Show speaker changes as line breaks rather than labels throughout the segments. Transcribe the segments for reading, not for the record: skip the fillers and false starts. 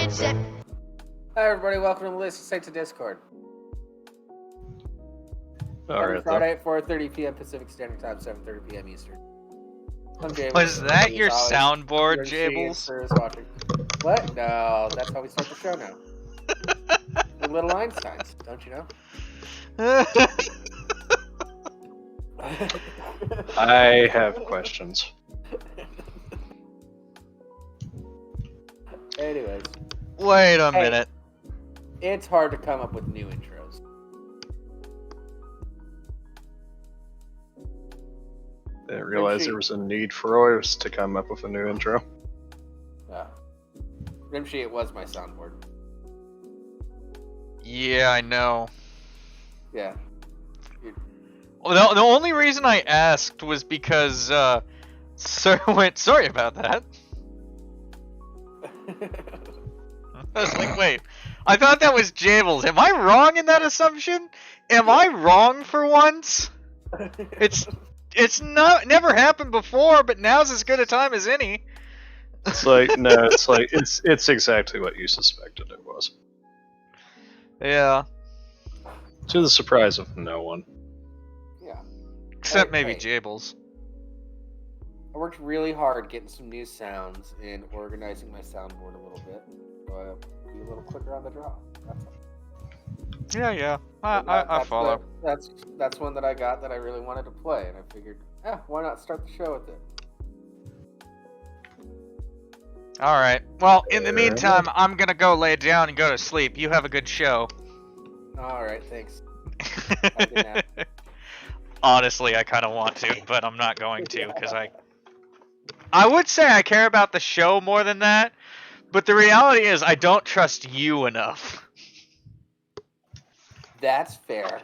rocket ship.
Hi everybody, welcome to Listen Say to Discord. Every Friday at 4:30 p.m. Pacific Standard Time, 7:30 p.m. Eastern. I'm Jables.
Was that your soundboard, Jables?
What? No, that's how we start the show now. We're little Einsteins, don't you know?
I have questions.
Anyways.
Wait a minute.
It's hard to come up with new intros.
I didn't realize there was a need for us to come up with a new intro.
Rimshee, it was my soundboard.
Yeah, I know.
Yeah.
Well, the only reason I asked was because, Sir went, sorry about that. I was like, wait, I thought that was Jables. Am I wrong in that assumption? Am I wrong for once? It's never happened before, but now's as good a time as any.
It's like, no, it's exactly what you suspected it was.
Yeah.
To the surprise of no one.
Yeah.
Except maybe Jables.
I worked really hard getting some new sounds and organizing my soundboard a little bit. So I'll be a little quicker on the draw. That's all.
Yeah. I follow.
That's one that I got that I really wanted to play, and I figured, why not start the show with it?
Alright. Well, in the meantime, I'm gonna go lay down and go to sleep. You have a good show.
Alright, thanks.
Honestly, I kind of want to, but I'm not going to, because I would say I care about the show more than that, but the reality is I don't trust you enough.
That's fair.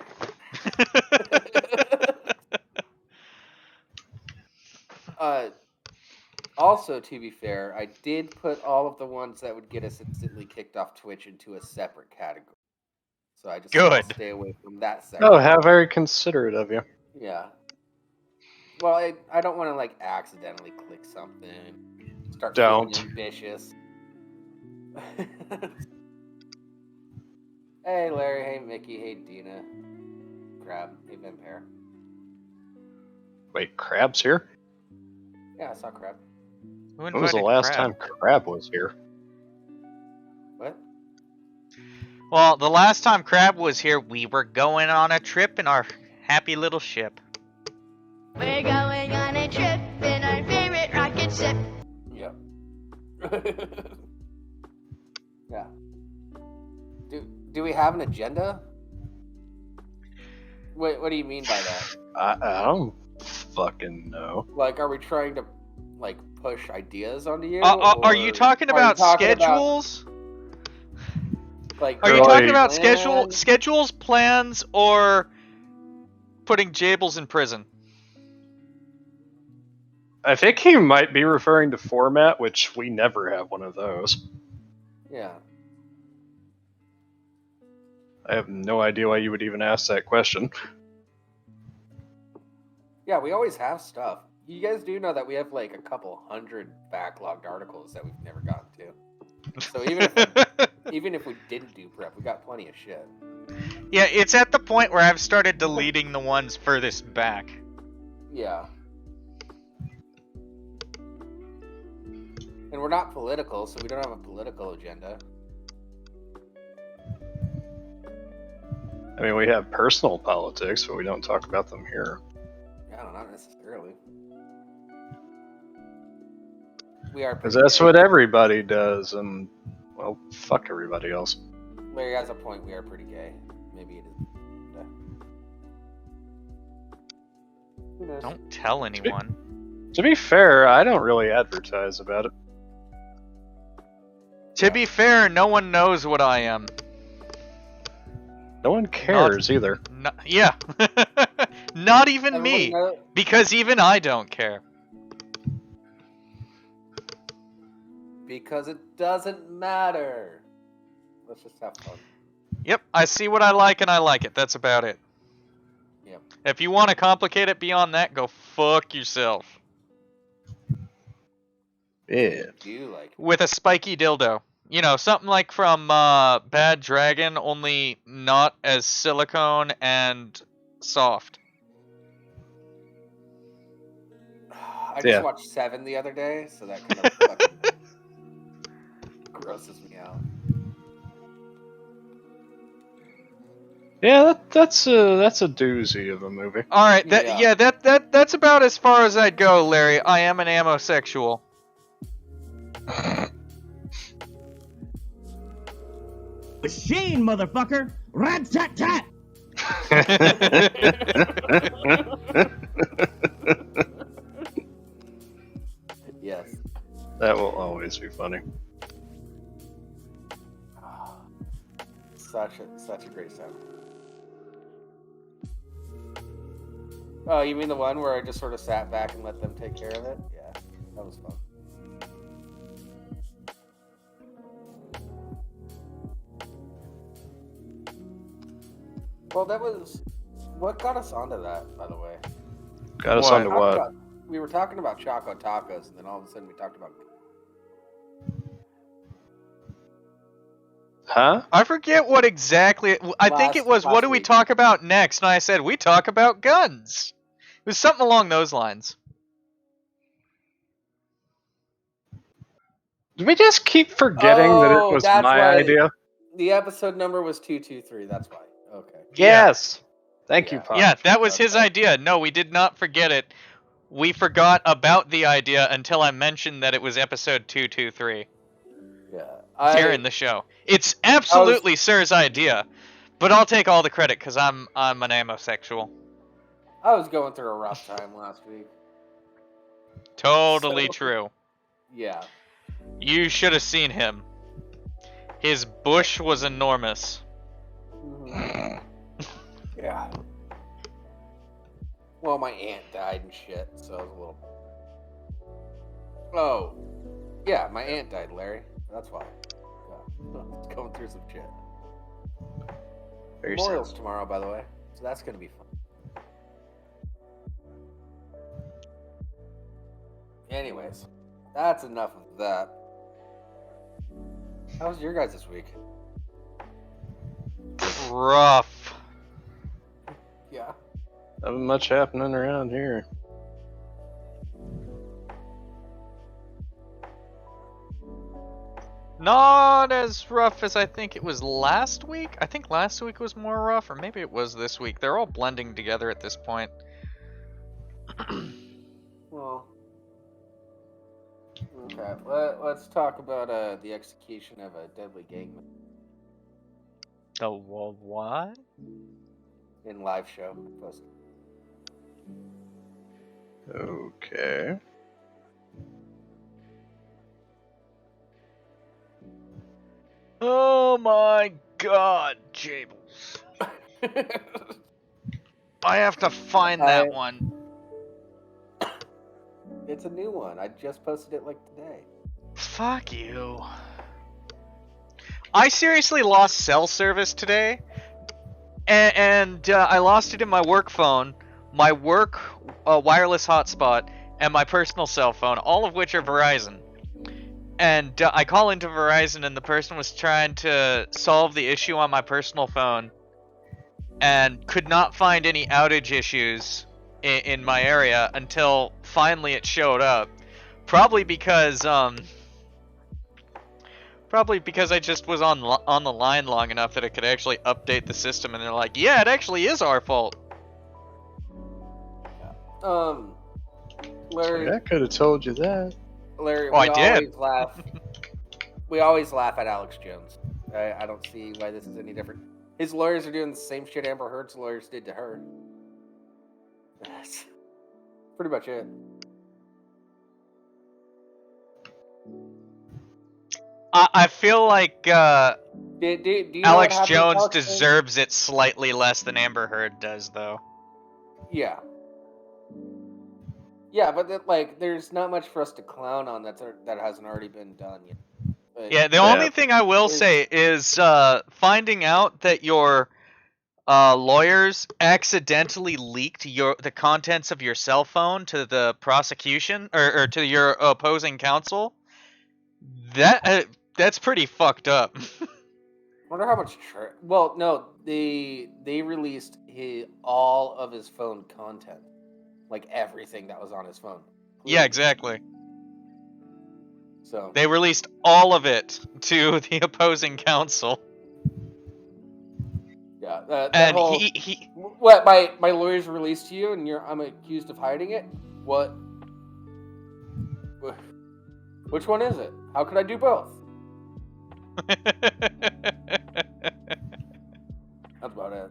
Also, to be fair, I did put all of the ones that would get us instantly kicked off Twitch into a separate category. So I just want to stay away from that section.
Oh, how very considerate of you.
Yeah. Well, I don't want to, accidentally click something. Start feeling ambitious. Hey, Larry. Hey, Mickey. Hey, Dina. Crab. Hey, Vampire.
Wait, Crab's here?
Yeah, I saw Crab.
When was the last time Crab was here?
What?
Well, the last time Crab was here, we were going on a trip in our happy little ship.
We're going on a trip in our favorite rocket ship.
Yep. Yeah. Do we have an agenda? What do you mean by that?
I don't fucking know.
Are we trying to push ideas onto you?
Are you talking about schedules? Are you talking about schedules, plans, or putting Jables in prison?
I think he might be referring to format, which we never have one of those.
Yeah.
I have no idea why you would even ask that question.
Yeah, we always have stuff. You guys do know that we have a couple hundred backlogged articles that we've never gotten to. So even if we didn't do prep, we got plenty of shit.
Yeah, it's at the point where I've started deleting the ones furthest back.
Yeah. And we're not political, so we don't have a political agenda.
I mean, we have personal politics, but we don't talk about them here.
Yeah, not necessarily. We are.
Because that's what everybody does, and, well, fuck everybody else.
Larry has a point, we are pretty gay. Maybe it is. Who knows?
Don't tell anyone.
To be fair, I don't really advertise about it.
To be fair, no one knows what I am.
No one cares either.
Yeah. Not even me. Because even I don't care.
Because it doesn't matter. Let's just have fun.
Yep, I see what I like and I like it. That's about it.
Yep.
If you want to complicate it beyond that, go fuck yourself.
Yeah.
Do you like it?
With a spiky dildo. You know, something like from Bad Dragon, only not as silicone and soft.
I just
Yeah.
watched Seven the other day, so that kind of fucking grosses me out.
Yeah, that's a doozy of a movie.
All right,
Yeah.
that's about as far as I'd go, Larry. I am an amosexual.
Machine, motherfucker! Rat tat tat!
Yes.
That will always be funny.
Such a great sound. Oh, you mean the one where I just sort of sat back and let them take care of it? Yeah, that was fun. Well, that was what got us onto that, by the way.
Got us
What?
onto what?
We were talking about Choco Tacos, and then all of a sudden we talked about.
Huh?
I forget what exactly. I think it was, what do we
week.
talk about next? And I said, we talk about guns. It was something along those lines.
Did we just keep forgetting that it
Oh,
was
that's
my
right.
idea?
The episode number was 223. That's why. Okay.
Yes. Thank you,
Yeah.
Pop.
Yeah, that was his idea. No, we did not forget it. We forgot about the idea until I mentioned that it was episode 223
Yeah.
during the show. It's absolutely Sir's idea, but I'll take all the credit because I'm an amosexual.
I was going through a rough time last week.
Totally
So-
true.
Yeah.
You should have seen him. His bush was enormous.
Mhm. Yeah. Well, my aunt died and shit, so I was a little. Oh, yeah, my aunt died, Larry. That's why. Yeah. I was going through some shit.
Very
Memorial's
sad.
tomorrow, by the way, so that's gonna be fun. Anyways, that's enough of that. How was your guys this week?
Rough.
Yeah.
Nothing much happening around here.
Not as rough as I think it was last week. I think last week was more rough, or maybe it was this week. They're all blending together at this point.
Well. Okay. Let's talk about the execution of a deadly gangman
The what?
in live show. Posted.
Okay.
Oh my god, Jables. I have to find that one.
It's a new one. I just posted it like today.
Fuck you. I seriously lost cell service today, and I lost it in my work phone, my work wireless hotspot, and my personal cell phone, all of which are Verizon. And I call into Verizon, and the person was trying to solve the issue on my personal phone, and could not find any outage issues in my area until finally it showed up. Probably because I just was on the line long enough that it could actually update the system, and they're like, yeah, it actually is our fault.
Larry.
I could have told you that.
Larry,
Oh, I did.
Always laugh. We always laugh at Alex Jones. I don't see why this is any different. His lawyers are doing the same shit Amber Heard's lawyers did to her. That's pretty much it.
I feel like
Do you know what
Alex
happened to
Jones
Alex Jones?
deserves it slightly less than Amber Heard does, though.
Yeah. Yeah, but there's not much for us to clown on that hasn't already been done yet. But,
Yeah, the only thing I will say is finding out that your lawyers accidentally leaked the contents of your cell phone to the prosecution or to your opposing counsel. That That's pretty fucked up.
Wonder how much. Well, no, they released all of his phone content, like everything that was on his phone.
Yeah, exactly.
So
They released all of it to the opposing counsel.
yeah, that
And
whole
he
what my lawyers released to you, and I'm accused of hiding it. What? Which one is it? How could I do both? That's about it.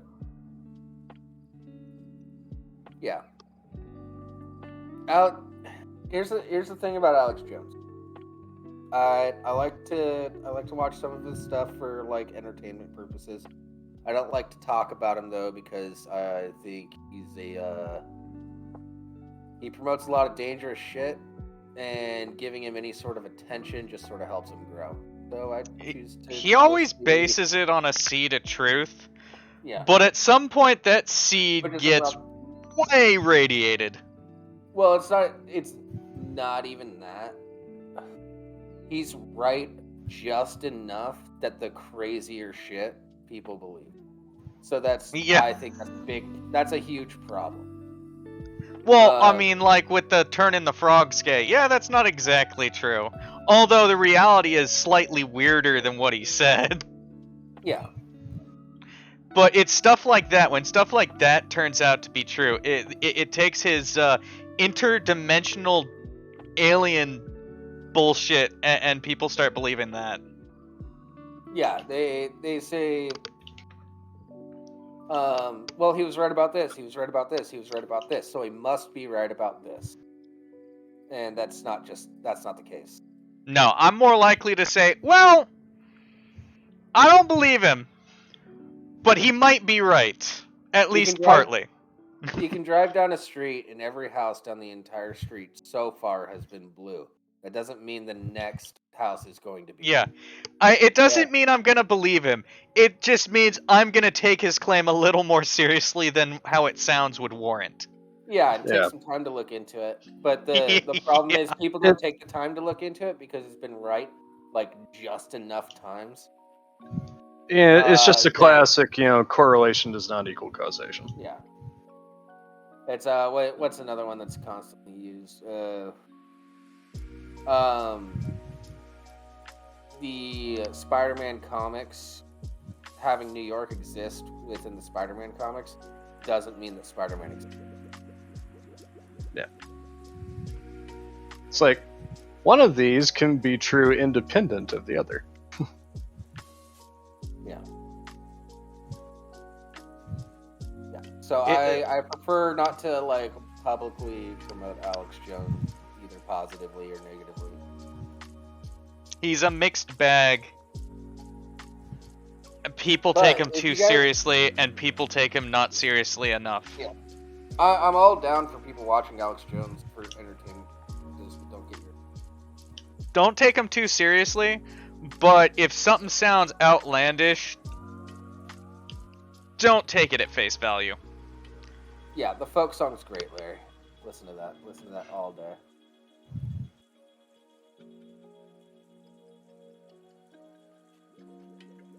Yeah. Here's the thing about Alex Jones. I like to watch some of his stuff for like entertainment purposes. I don't like to talk about him though because I think he promotes a lot of dangerous shit, and giving him any sort of attention just sort of helps him grow. So I choose to.
he always bases it on a seed of truth.
Yeah.
But at some point, that seed
But
gets way radiated.
Well, it's not. It's not even that. He's right just enough that the crazier shit people believe. So that's I think that's big. That's a huge problem.
Well, I mean, like with the turn in the frog skate. Yeah, that's not exactly true. Although the reality is slightly weirder than what he said.
Yeah.
But it's stuff like that. When stuff like that turns out to be true, it takes his interdimensional alien bullshit and people start believing that.
Yeah, they say, well, he was right about this. He was right about this. He was right about this. So he must be right about this. And that's not the case.
No, I'm more likely to say, well, I don't believe him, but he might be right, at least partly.
You can drive down a street and every house down the entire street so far has been blue. That doesn't mean the next house is going to be.
Yeah. It doesn't mean I'm going to believe him. It just means I'm going to take his claim a little more seriously than how it sounds would warrant.
Yeah, and take some time to look into it. But the problem is people don't take the time to look into it because it's been right like just enough times.
Yeah, it's just a classic, correlation does not equal causation.
Yeah. It's what's another one that's constantly used? The Spider-Man comics, having New York exist within the Spider-Man comics doesn't mean that Spider-Man exists.
Yeah. It's like one of these can be true independent of the other.
Yeah. So I prefer not to like publicly promote Alex Jones either positively or negatively.
He's a mixed bag. People take him too seriously, and people take him not seriously enough.
Yeah. I'm all down for people watching Alex Jones for entertainment. Just don't
take him too seriously, but if something sounds outlandish, don't take it at face value.
Yeah, the folk song's great, Larry. Listen to that. Listen to that all day.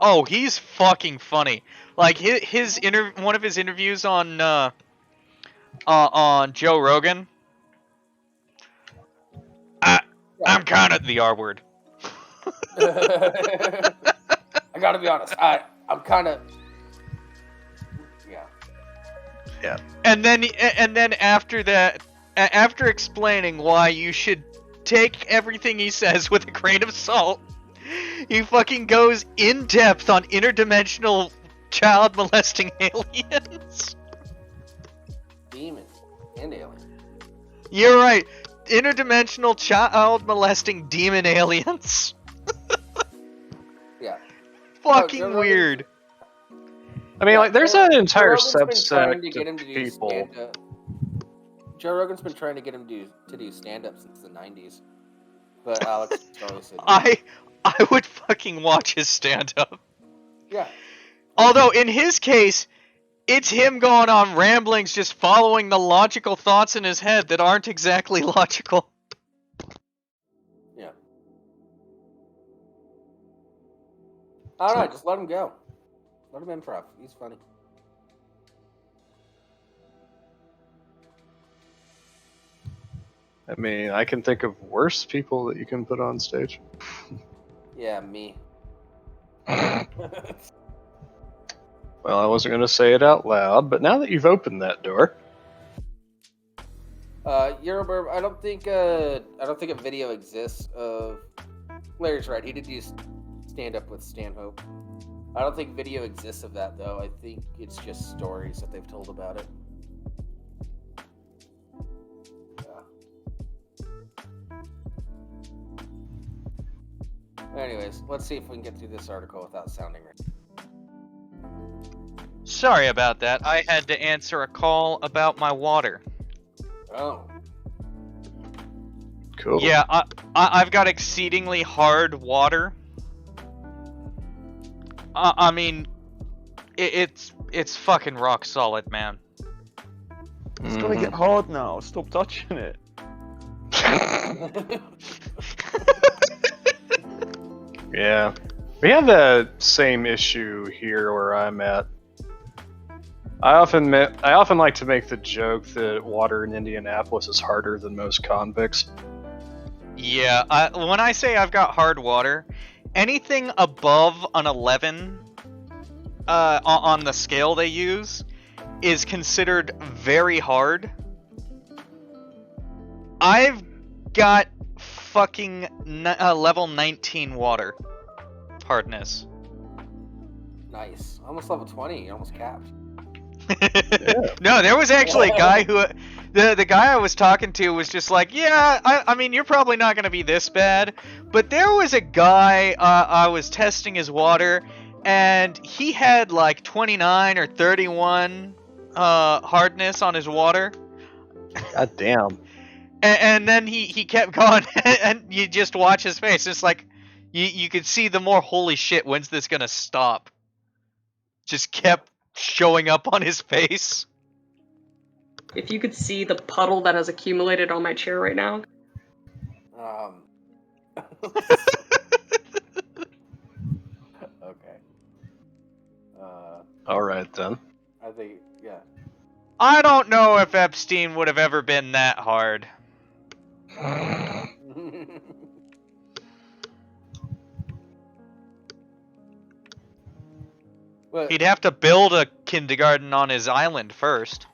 Oh, he's fucking funny. Like one of his interviews on Joe Rogan. I'm kind of the R word.
I gotta be honest. I'm kind of.
Yeah. And then after that, after explaining why you should take everything he says with a grain of salt, he fucking goes in depth on interdimensional child molesting aliens.
Demons and aliens.
You're right. Interdimensional child molesting demon aliens.
Yeah.
Fucking weird.
I mean, there's an entire subset of people.
Joe Rogan's been trying to get him to do stand-up since the 90s. But Alex always said
I would fucking watch his stand-up.
Yeah.
Although, in his case, it's him going on ramblings just following the logical thoughts in his head that aren't exactly logical.
Yeah. I don't know. Just let him go. Let him improv. He's funny.
I mean, I can think of worse people that you can put on stage.
Yeah, me.
Well, I wasn't going to say it out loud, but now that you've opened that door,
Euroburb, I don't think a video exists of. Larry's right. He did use stand up with Stanhope. I don't think video exists of that though. I think it's just stories that they've told about it. Anyways, let's see if we can get through this article without sounding right.
Sorry about that. I had to answer a call about my water.
Oh.
cool.
Yeah, I've got exceedingly hard water. I mean, it's fucking rock solid, man.
It's gonna get hard now. Stop touching it.
Yeah. We have the same issue here where I'm at. I often like to make the joke that water in Indianapolis is harder than most convicts.
Yeah, when I say I've got hard water, anything above an 11 on the scale they use is considered very hard. I've got fucking level 19 water hardness.
Nice. Almost level 20. You're almost capped.
No, there was actually a guy who the guy I was talking to was just like, yeah, I mean, you're probably not going to be this bad, but there was a guy I was testing his water, and he had like 29 or 31 hardness on his water.
God damn.
And then he kept going, and you just watch his face. It's like you could see the more holy shit, when's this gonna stop? Just kept showing up on his face.
If you could see the puddle that has accumulated on my chair right now.
Okay.
All right then.
I think, yeah.
I don't know if Epstein would have ever been that hard.
Well,
He'd have to build a kindergarten on his island first.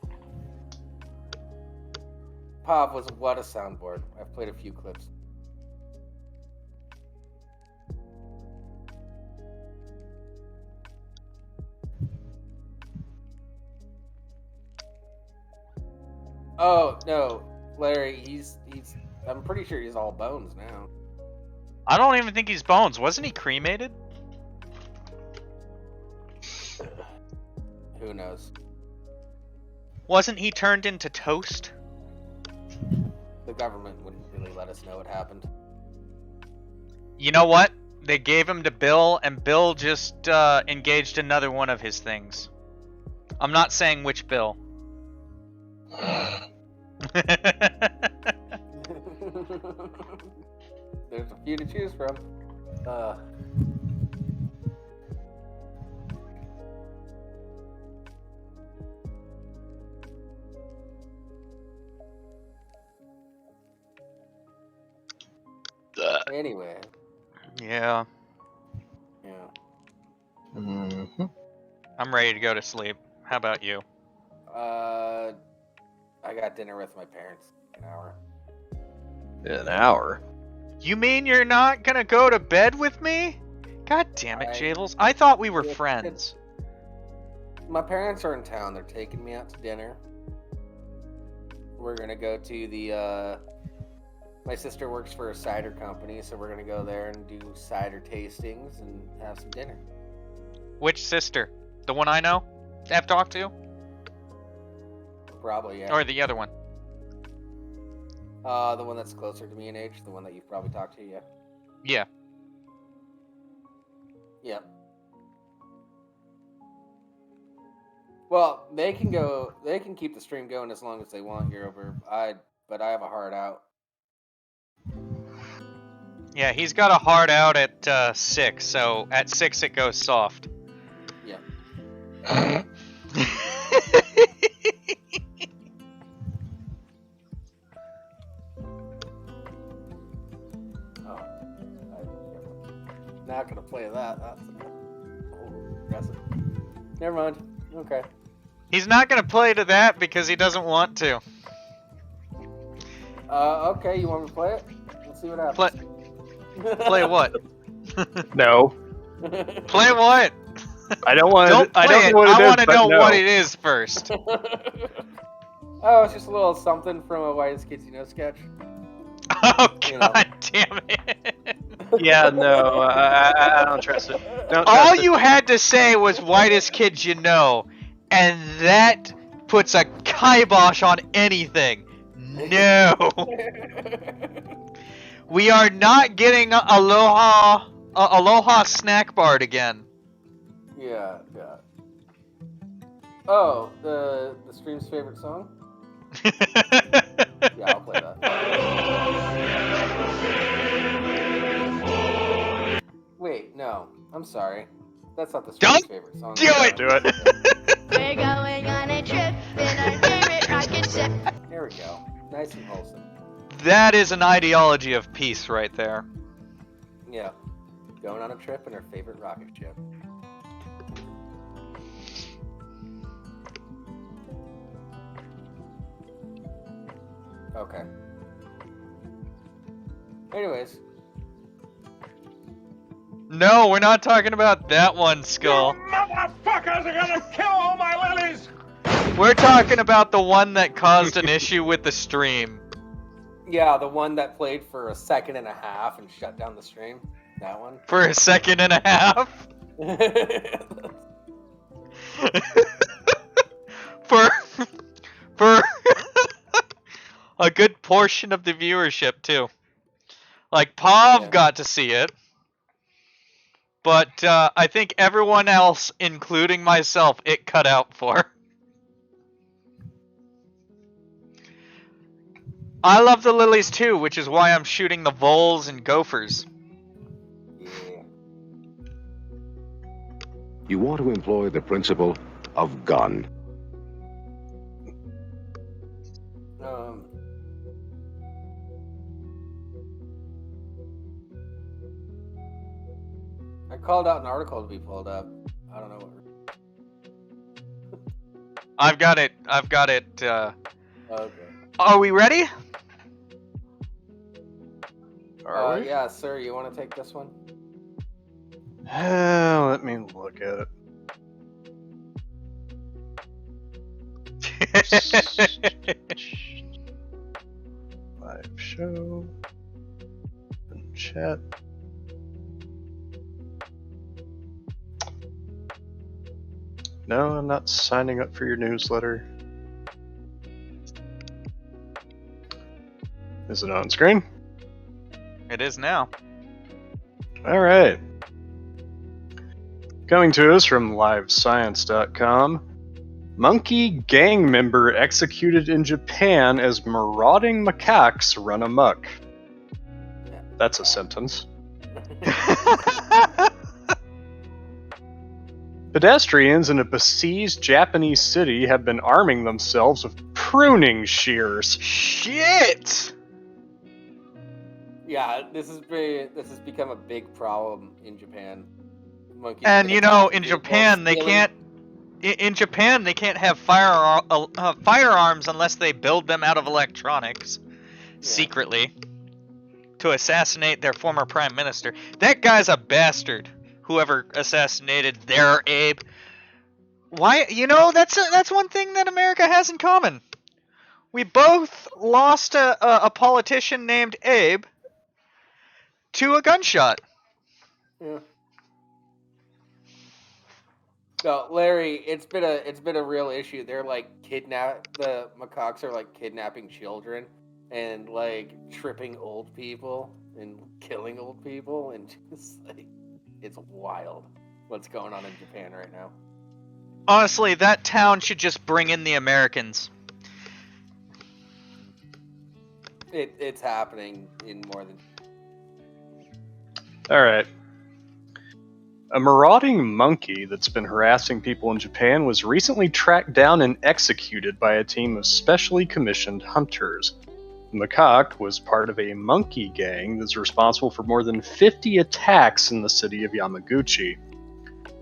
Pop was what a soundboard. I've played a few clips. Oh no, Larry, he's I'm pretty sure he's all bones now.
I don't even think he's bones. Wasn't he cremated?
Who knows?
Wasn't he turned into toast?
The government wouldn't really let us know what happened.
You know what? They gave him to Bill, and Bill just engaged another one of his things. I'm not saying which Bill.
There's a few to choose from. Anyway,
Yeah,
yeah.
Mm-hmm.
I'm ready to go to sleep. How about you?
I got dinner with my parents in an hour.
An hour.
You mean you're not gonna go to bed with me? God damn it,
I-
Jables. I thought we were
It's-
friends.
My parents are in town. They're taking me out to dinner. We're gonna go to the. My sister works for a cider company, so we're gonna go there and do cider tastings and have some dinner.
Which sister? The one I know? I've talked to?
Probably, yeah.
Or the other one?
The one that's closer to me in age, the one that you've probably talked to, yeah.
Yeah.
Yep. Well, they can go. They can keep the stream going as long as they want here over. But I have a hard out.
Yeah, he's got a hard out at 6, so at 6 it goes soft.
Yeah. Oh, I'm not gonna play that. That's aggressive. Never mind. Okay.
He's not gonna play to that because he doesn't want to.
Okay. You want me to play it? Let's see what happens.
Play what?
No,
Play what?
I don't want.
Don't play
I don't
it.
know what it
I
is,
want to
but
know
no.
what it is first.
Oh, it's just a little something from a Whitest Kids You Know sketch.
Oh
You know.
god damn it!
Yeah, no, I don't trust it. Don't
All
trust it.
you had to say was "whitest kids you know," and that puts a kibosh on anything. No, we are not getting Aloha snack bar again.
Yeah. Oh, the stream's favorite song? Yeah, I'll play that. Wait, no. I'm sorry. That's not the stream's
Don't
favorite song.
do it!
Do it.
We're going on a trip in our favorite rocket ship.
There we go. Nice and wholesome.
That is an ideology of peace right there.
Yeah. Going on a trip in our favorite rocket ship. Okay. Anyways.
No, we're not talking about that one, Skull.
Motherfuckers are gonna kill all my lilies!
We're talking about the one that caused an issue with the stream.
Yeah, the one that played for a second and a half and shut down the stream. That one.
For a second and a half. for a good portion of the viewership too. Like Pav got to see it, but I think everyone else, including myself, it cut out for. I love the lilies too, which is why I'm shooting the voles and gophers.
Yeah.
You want to employ the principle of gun.
I called out an article to be pulled up. I don't know what.
I've got it.
Okay.
Are we ready?
Are we?
Yeah, sir. You want to take this one?
Let me look at it. Live show. And chat. No, I'm not signing up for your newsletter. Is it on screen?
It is now.
Alright. Coming to us from livescience.com. Monkey gang member executed in Japan as marauding macaques run amok. That's a sentence. Pedestrians in a besieged Japanese city have been arming themselves with pruning shears.
Shit!
Yeah, this has become a big problem in Japan. Monkeys
And
get
you know,
attacked,
in
people
Japan they
stealing-
can't. In Japan they can't have firearms unless they build them out of electronics secretly to assassinate their former prime minister. That guy's a bastard. Whoever assassinated their Abe. Why? You know, that's one thing that America has in common. We both lost a politician named Abe to a gunshot.
Yeah. No, Larry, it's been a real issue. They're like the macaques are like kidnapping children and like tripping old people and killing old people and just like it's wild what's going on in Japan right now.
Honestly, that town should just bring in the Americans.
It's happening in more than
Alright. A marauding monkey that's been harassing people in Japan was recently tracked down and executed by a team of specially commissioned hunters. The macaque was part of a monkey gang that's responsible for more than 50 attacks in the city of Yamaguchi.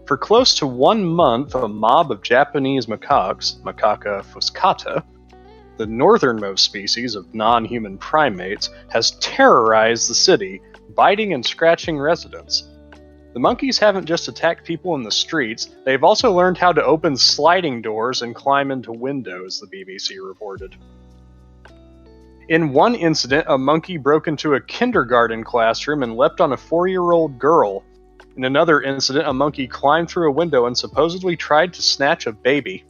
For close to 1 month, a mob of Japanese macaques, Macaca fuscata, the northernmost species of non-human primates, has terrorized the city, biting and scratching residents. The monkeys haven't just attacked people in the streets, they've also learned how to open sliding doors and climb into windows, the BBC reported. In one incident, a monkey broke into a kindergarten classroom and leapt on a 4-year-old girl. In another incident, a monkey climbed through a window and supposedly tried to snatch a baby.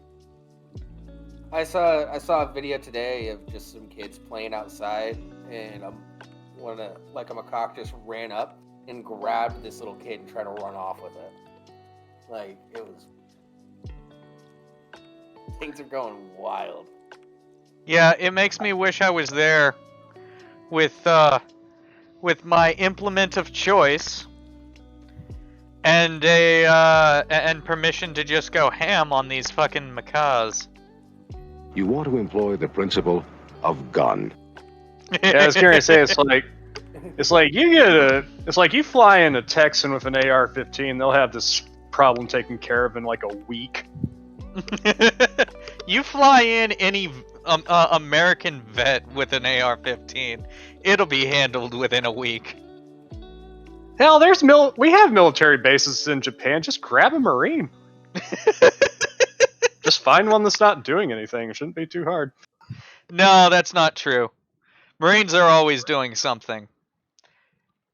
I saw a video today of just some kids playing outside, and a macaque just ran up and grabbed this little kid and tried to run off with it. Like, it was... Things are going wild.
Yeah, it makes me wish I was there with my implement of choice and and permission to just go ham on these fucking macaques.
You want to employ the principle of gun.
Yeah, I was going to say, it's like you fly in a Texan with an AR-15, they'll have this problem taken care of in like a week.
You fly in any American vet with an AR-15, it'll be handled within a week.
Hell, we have military bases in Japan. Just grab a Marine. Just find one that's not doing anything. It shouldn't be too hard.
No, that's not true. Marines are always doing something.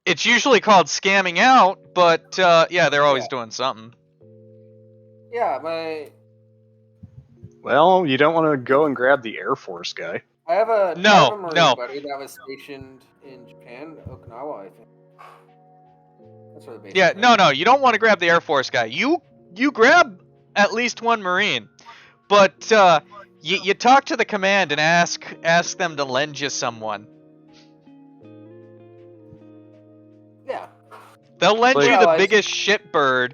It's usually called scamming out, but yeah, they're always doing something.
Yeah,
Well, you don't want to go and grab the Air Force guy.
I have a Marine buddy that was stationed in Japan, Okinawa, I think. That's where the base is.
Yeah, no, you don't want to grab the Air Force guy. You grab at least one Marine, but you talk to the command and ask them to lend you someone.
Yeah.
They'll lend
So,
you
yeah,
the
like-
biggest shitbird,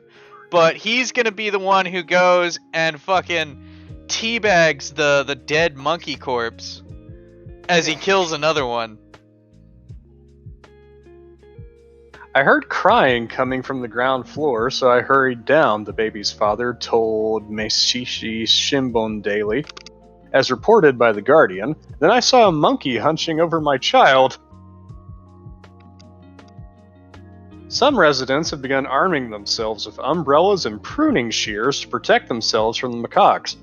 but he's gonna be the one who goes and fucking teabags the dead monkey corpse as he kills another one.
I heard crying coming from the ground floor, so I hurried down, the baby's father told Meishishi Shimbun Daily. As reported by The Guardian, then I saw a monkey hunching over my child. Some residents have begun arming themselves with umbrellas and pruning shears to protect themselves from the macaques.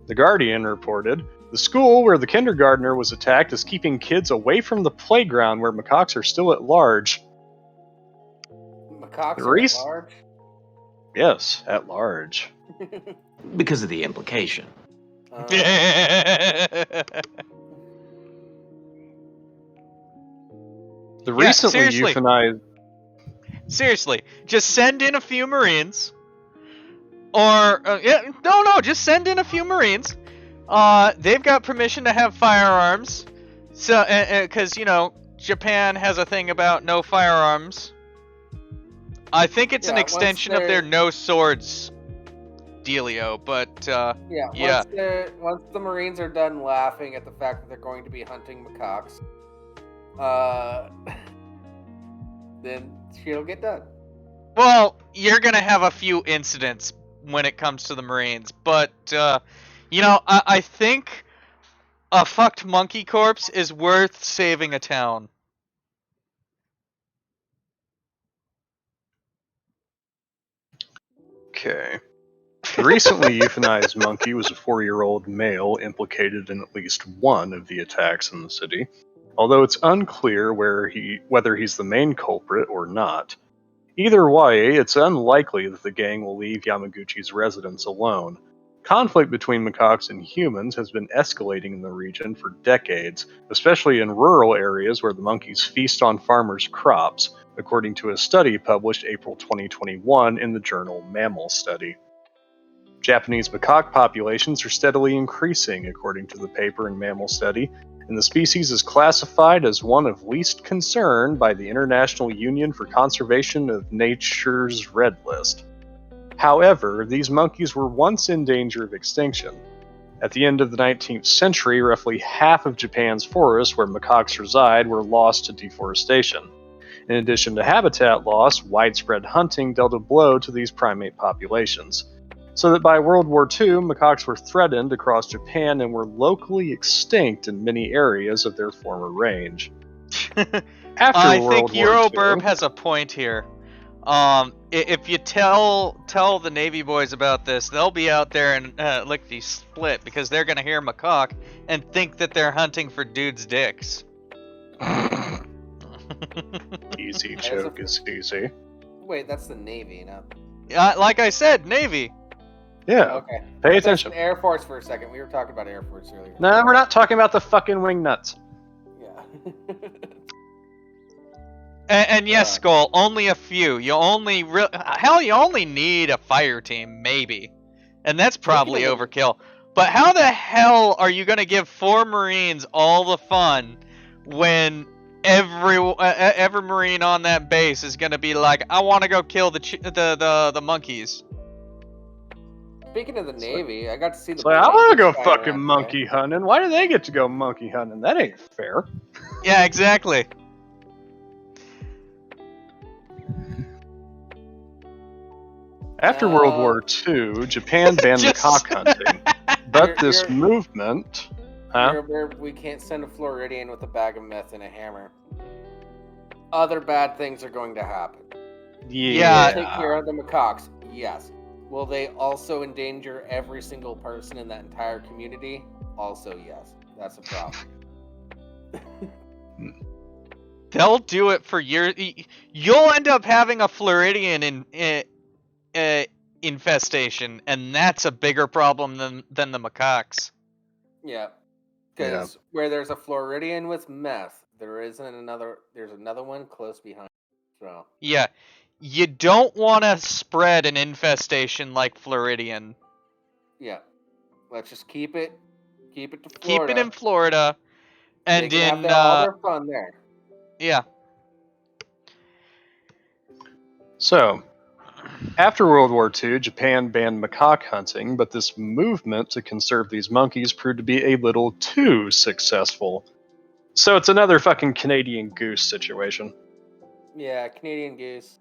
The Guardian reported, the school where the kindergartner was attacked is keeping kids away from the playground where macaques are still at large.
Macaques are at large?
Yes, at large.
Because of the implication.
The recently
seriously.
euthanized...
Seriously, just send in a few Marines. Or, just send in a few Marines. They've got permission to have firearms. So, because, Japan has a thing about no firearms. I think it's an extension of their no swords dealio, but,
Once the Marines are done laughing at the fact that they're going to be hunting macaques, then shit'll get done.
Well, you're gonna have a few incidents when it comes to the Marines, but, I think a fucked monkey corpse is worth saving a town.
Okay. The recently euthanized monkey was a 4-year-old male implicated in at least one of the attacks in the city, although it's unclear whether he's the main culprit or not. Either way, it's unlikely that the gang will leave Yamaguchi's residents alone. Conflict between macaques and humans has been escalating in the region for decades, especially in rural areas where the monkeys feast on farmers' crops, according to a study published April 2021 in the journal Mammal Study. Japanese macaque populations are steadily increasing, according to the paper in Mammal Study, and the species is classified as one of least concern by the International Union for Conservation of Nature's Red List. However, these monkeys were once in danger of extinction. At the end of the 19th century, roughly half of Japan's forests where macaques reside were lost to deforestation. In addition to habitat loss, widespread hunting dealt a blow to these primate populations. So that by World War II, macaques were threatened across Japan and were locally extinct in many areas of their former range. After
I
World
think
War
Euroburb
II,
has a point here. If you tell the Navy boys about this, they'll be out there and lickety split because they're gonna hear macaque and think that they're hunting for dudes' dicks.
easy joke is easy.
Wait, that's the Navy, not.
Like I said, Navy.
Yeah,
Okay.
pay
That's
attention.
Air Force for a second. We were talking about Air Force earlier.
No, we're not talking about the fucking wing nuts.
Yeah.
And yes, Skull, only a few. You only you only need a fire team, maybe, and that's probably overkill. But how the hell are you gonna give 4 Marines all the fun when every Marine on that base is gonna be like, I want to go kill the monkeys?
Speaking of the Navy, I got to see the.
So I want to go
flying
fucking
around
monkey hunting. Why do they get to go monkey hunting? That ain't fair.
Yeah, exactly.
After World War II, Japan banned macaque hunting, but this movement...
We can't send a Floridian with a bag of meth and a hammer. Other bad things are going to happen.
Yeah.
Take care of the macaques. Yes. Will they also endanger every single person in that entire community? Also, yes. That's a problem.
They'll do it for years. You'll end up having a Floridian infestation, and that's a bigger problem than the macaques.
Yeah. Because where there's a Floridian with meth, there's another one close behind. So
yeah, you don't want to spread an infestation like Floridian.
Yeah, let's just keep it to Florida.
Keep it in Florida, and
they can have all their fun there.
Yeah.
So, after World War II, Japan banned macaque hunting, but this movement to conserve these monkeys proved to be a little too successful. So it's another fucking Canadian goose situation.
Yeah, Canadian goose.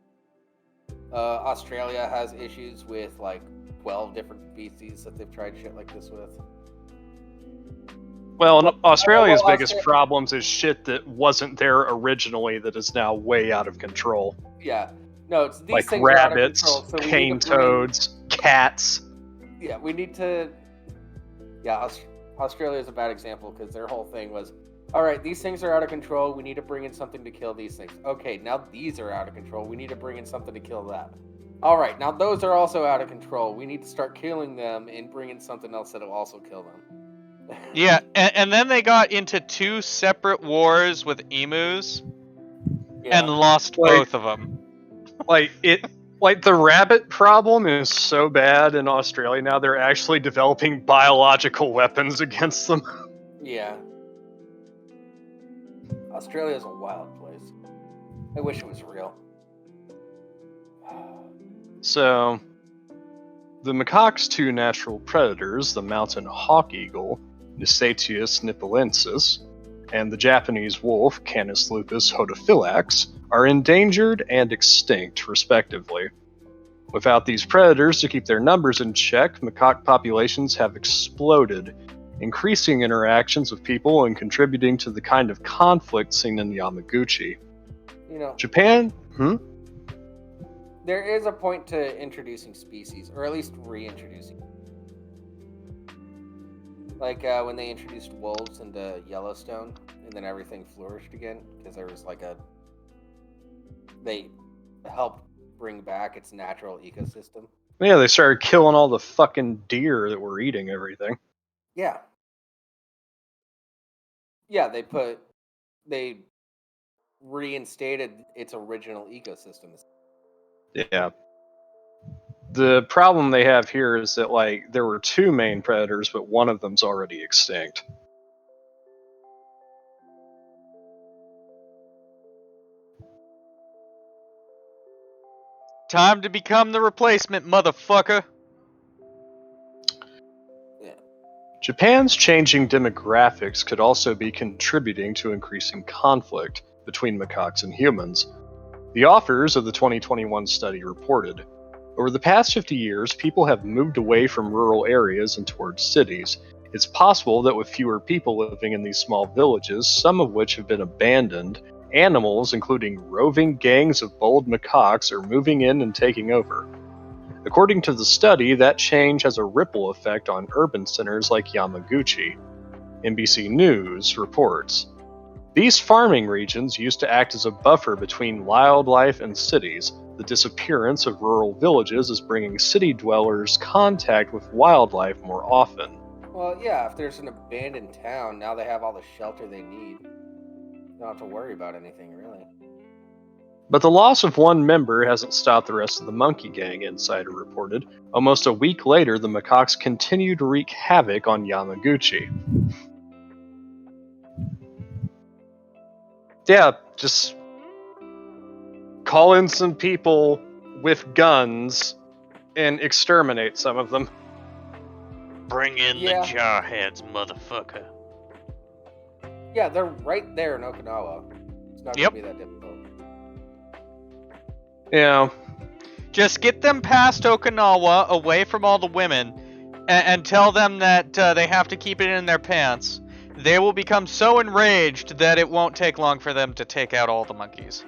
Australia has issues with like 12 different species that they've tried shit like this with.
Well, Australia's biggest problems is shit that wasn't there originally that is now way out of control.
Yeah. No, it's these
like
things
rabbits,
are out of control, so
cane toads, cats.
Yeah, we need to. Yeah, Australia is a bad example because their whole thing was, all right, these things are out of control. We need to bring in something to kill these things. Okay, now these are out of control. We need to bring in something to kill that. All right, now those are also out of control. We need to start killing them and bring in something else that'll also kill them.
Yeah, and then they got into 2 separate wars with emus and lost both of them.
Like the rabbit problem is so bad in Australia now they're actually developing biological weapons against them.
Yeah. Australia is a wild place. I wish it was real.
So, the macaque's 2 natural predators, the mountain hawk eagle, Nisatius nipolensis, and the Japanese wolf, Canis lupus hodophylax, are endangered and extinct, respectively. Without these predators to keep their numbers in check, macaque populations have exploded, increasing interactions with people and contributing to the kind of conflict seen in Yamaguchi.
You know,
Japan?
There is a point to introducing species, or at least reintroducing. Like when they introduced wolves into Yellowstone, and then everything flourished again, because there was like they helped bring back its natural ecosystem.
Yeah, they started killing all the fucking deer that were eating everything.
Yeah. Yeah, they reinstated its original ecosystem.
Yeah. The problem they have here is that, like, there were 2 main predators, but one of them's already extinct.
Time to become the replacement, motherfucker.
Japan's changing demographics could also be contributing to increasing conflict between macaques and humans. The authors of the 2021 study reported, over the past 50 years, people have moved away from rural areas and towards cities. It's possible that with fewer people living in these small villages, some of which have been abandoned, animals, including roving gangs of bold macaques, are moving in and taking over. According to the study, that change has a ripple effect on urban centers like Yamaguchi. NBC News reports, these farming regions used to act as a buffer between wildlife and cities. The disappearance of rural villages is bringing city dwellers contact with wildlife more often.
Well, yeah, if there's an abandoned town, now they have all the shelter they need. They don't have to worry about anything, really.
But the loss of one member hasn't stopped the rest of the monkey gang, Insider reported. Almost a week later, the macaques continue to wreak havoc on Yamaguchi. Yeah, just call in some people with guns and exterminate some of them.
Bring in
Yeah.
the jarheads, motherfucker.
Yeah, they're right there in Okinawa. It's not
Yep.
gonna be that difficult.
Yeah.
Just get them past Okinawa, away from all the women, and tell them that they have to keep it in their pants. They will become so enraged that it won't take long for them to take out all the monkeys.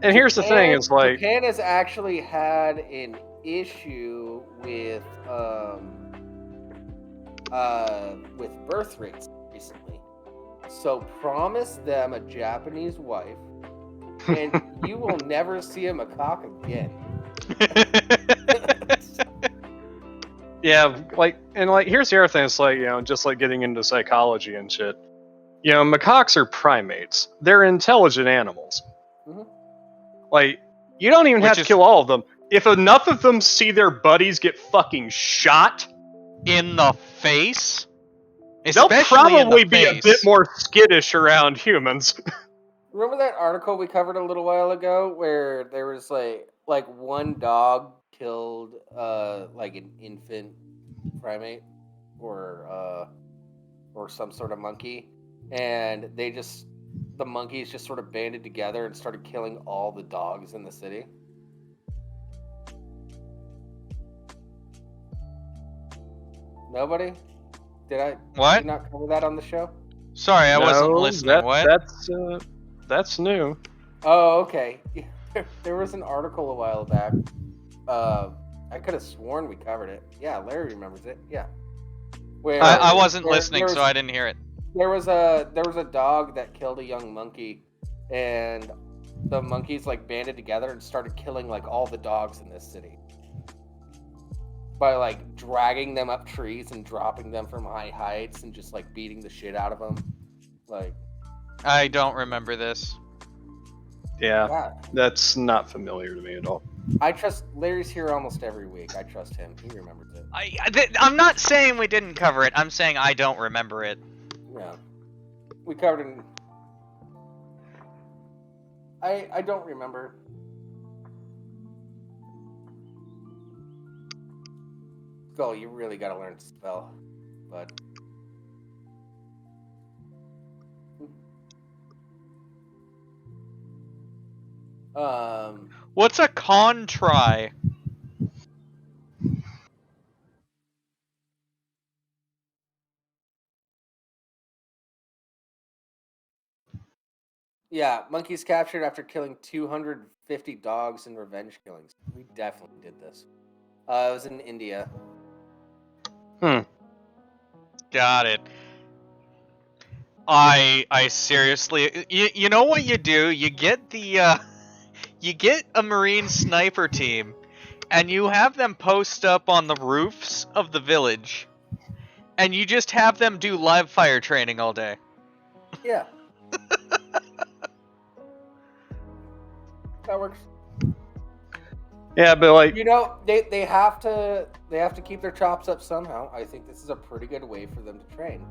And here's the thing, it's like...
Japan has actually had an issue with birth rates recently. So promise them a Japanese wife, and you will never see a macaque again.
Yeah, here's the other thing, it's like, just like getting into psychology and shit. Macaques are primates. They're intelligent animals.
Mhm.
Like, you don't even have to kill all of them. If enough of them see their buddies get fucking shot...
In the face?
They'll
Especially in the
probably be a
face.
bit more skittish around humans.
Remember that article we covered a little while ago where there was like one dog killed like an infant primate or some sort of monkey, and the monkeys just sort of banded together and started killing all the dogs in the city. Nobody? Did
What?
not cover that on the show?
Sorry, I wasn't listening. What?
That's new.
Oh, okay. There was an article a while back. I could have sworn we covered it. Yeah, Larry remembers it. Yeah. Where
I wasn't listening, so I didn't hear it.
There was a dog that killed a young monkey, and the monkeys like banded together and started killing like all the dogs in this city by like dragging them up trees and dropping them from high heights and just like beating the shit out of them. Like,
I don't remember this.
Yeah, that's not familiar to me at all.
I trust Larry's here almost every week. I trust him. He remembers it.
I'm not saying we didn't cover it. I'm saying I don't remember it.
Yeah, we covered it. I don't remember. Skull, you really gotta learn to spell, but.
What's a contri?
Yeah, monkeys captured after killing 250 dogs in revenge killings. We definitely did this. It was in India.
Got it. I seriously, you know what you do? You get the you get a Marine sniper team, and you have them post up on the roofs of the village, and you just have them do live fire training all day.
Yeah. That works.
Yeah, but like,
You know, they have to keep their chops up somehow. I think this is a pretty good way for them to train.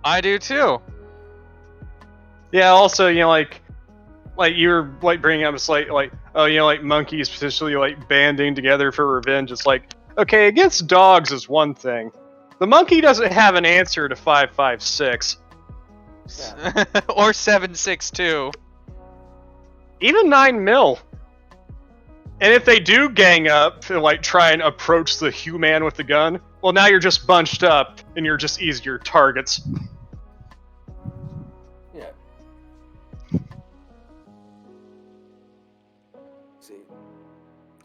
I do too.
yeah. Also, like you're like bringing up, it's like oh, you know, like monkeys potentially like banding together for revenge. It's like, okay, against dogs is one thing. The monkey doesn't have an answer to 556.
Yeah.
Or 762.
Even 9 mil. And if they do gang up and like try and approach the human with the gun, well, now you're just bunched up and you're just easier targets.
Yeah. See.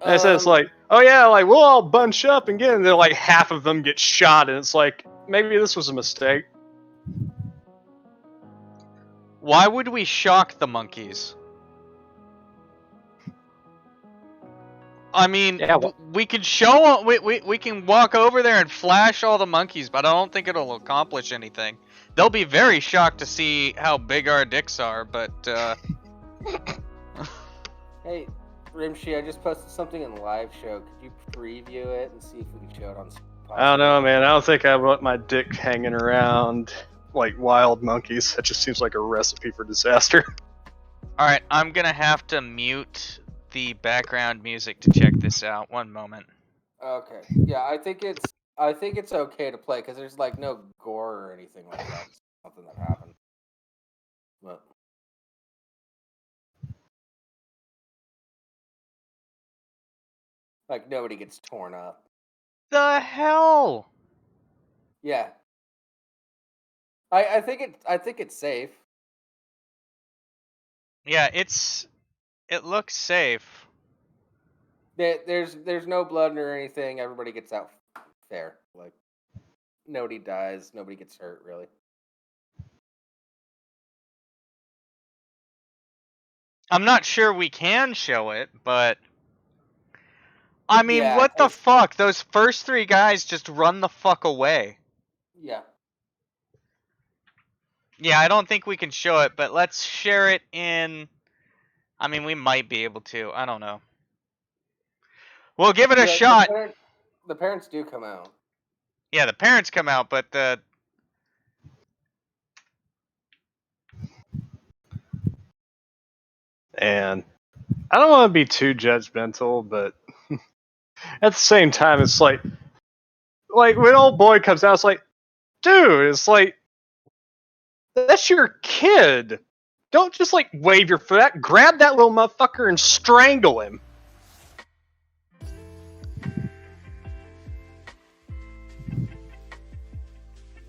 And so it's like, oh yeah, like we'll all bunch up and get, and then like half of them get shot, and it's like maybe this was a mistake.
Why would we shock the monkeys? I mean,
Yeah,
we can show we can walk over there and flash all the monkeys, but I don't think it'll accomplish anything. They'll be very shocked to see how big our dicks are, but
Hey, Rimshee, I just posted something in the live show. Could you preview it and see if we can show it on Spotify?
I don't know, man. I don't think I want my dick hanging around like wild monkeys. That just seems like a recipe for disaster.
all right, I'm gonna have to mute the background music to check this out. One moment.
Okay. Yeah, I think it's okay to play because there's like no gore or anything like that. It's something that happened. But like nobody gets torn up.
The hell?
Yeah. I think it's safe.
Yeah, it looks safe.
There's no blood or anything. Everybody gets out fair. Like nobody dies. Nobody gets hurt really.
I'm not sure we can show it, but I mean,
Yeah,
what the fuck? Those first 3 guys just run the fuck away.
Yeah.
Yeah, I don't think we can show it, but let's share it in... I mean, we might be able to. I don't know. We'll give it a shot.
The parents do come out.
Yeah, the parents come out, but the...
And I don't want to be too judgmental, but at the same time, it's like when old boy comes out, it's like, dude, it's like, that's your kid. Don't just like wave your foot. Grab that little motherfucker and strangle him.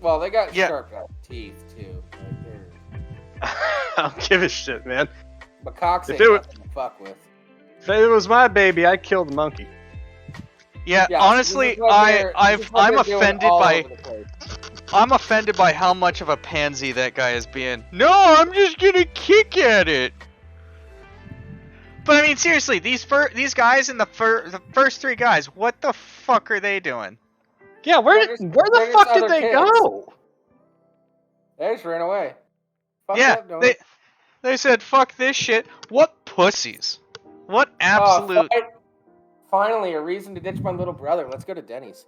Well, they got
Yeah.
sharp teeth too. Like,
I don't give a shit, man.
Macaques
If
ain't
it was-
nothing to fuck with.
If it was my baby, I'd kill the monkey.
Yeah,
Yeah,
honestly,
this is what they're
I'm
doing
offended
all
by...
over the place.
I'm offended by how much of a pansy that guy is being. No, I'm just gonna kick at it. But I mean, seriously, these guys in the first 3 guys, what the fuck are they doing?
Yeah, where
They're
the
just
fuck did
other
they
kids.
go?
They just ran away. Fuck
Yeah,
up, don't
they said, fuck this shit. What pussies. What absolute...
Finally, a reason to ditch my little brother. Let's go to Denny's.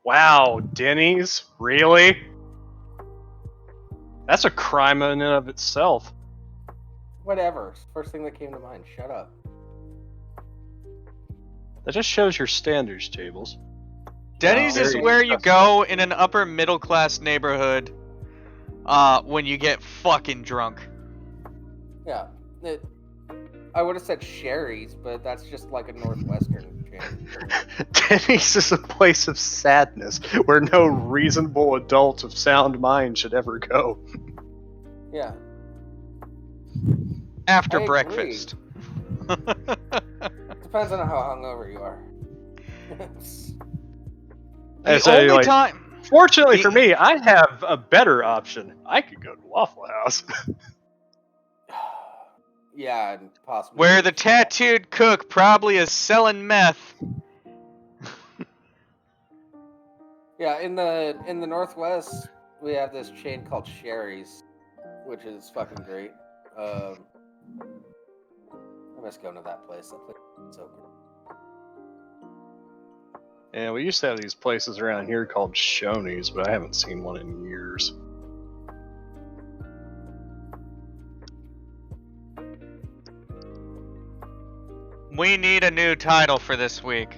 Wow, Denny's? Really? That's a crime in and of itself.
Whatever. First thing that came to mind. Shut up.
That just shows your standards, Tables.
Denny's is
Very
where you
impressive.
go in an upper middle class neighborhood when you get fucking drunk.
Yeah. I would have said Sherry's, but that's just like a Northwestern chain.
Denny's is a place of sadness where no reasonable adult of sound mind should ever go.
Yeah.
After
I agree.
breakfast.
Depends on how hungover you are.
The only time...
Fortunately for me, I have a better option. I could go to Waffle House.
Yeah, and possibly.
Where the tattooed cook probably is selling meth.
Yeah, in the Northwest, we have this chain called Sherry's, which is fucking great. I miss going to that place. That place is so good.
And we used to have these places around here called Shoney's, but I haven't seen one in years.
We need a new title for this week.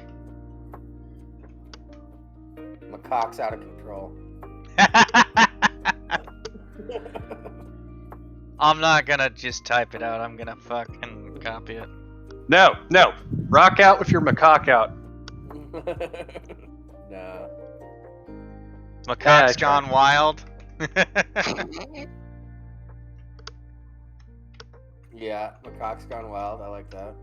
Macaques out of control.
I'm not gonna just type it out. I'm gonna fucking copy it.
No, no. Rock out with your macaque out.
No.
Macaques gone wild.
Yeah, Macaques gone wild. I like that.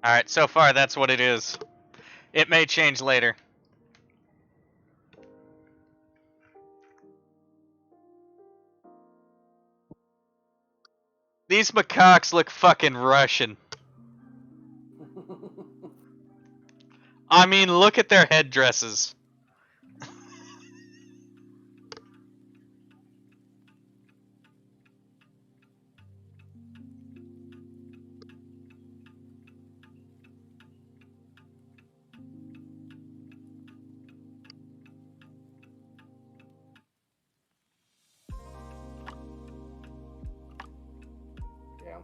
Alright, so far that's what it is. It may change later. These macaques look fucking Russian. I mean, look at their headdresses.
Yeah.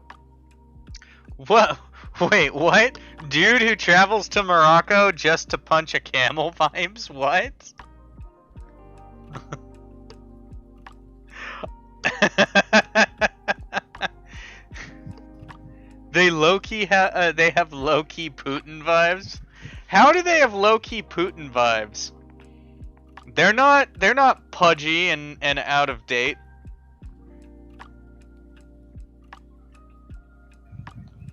What? Wait, what? Dude who travels to Morocco just to punch a camel vibes? What? They low-key they have low-key Putin vibes? How do they have low-key Putin vibes? They're not pudgy and out of date.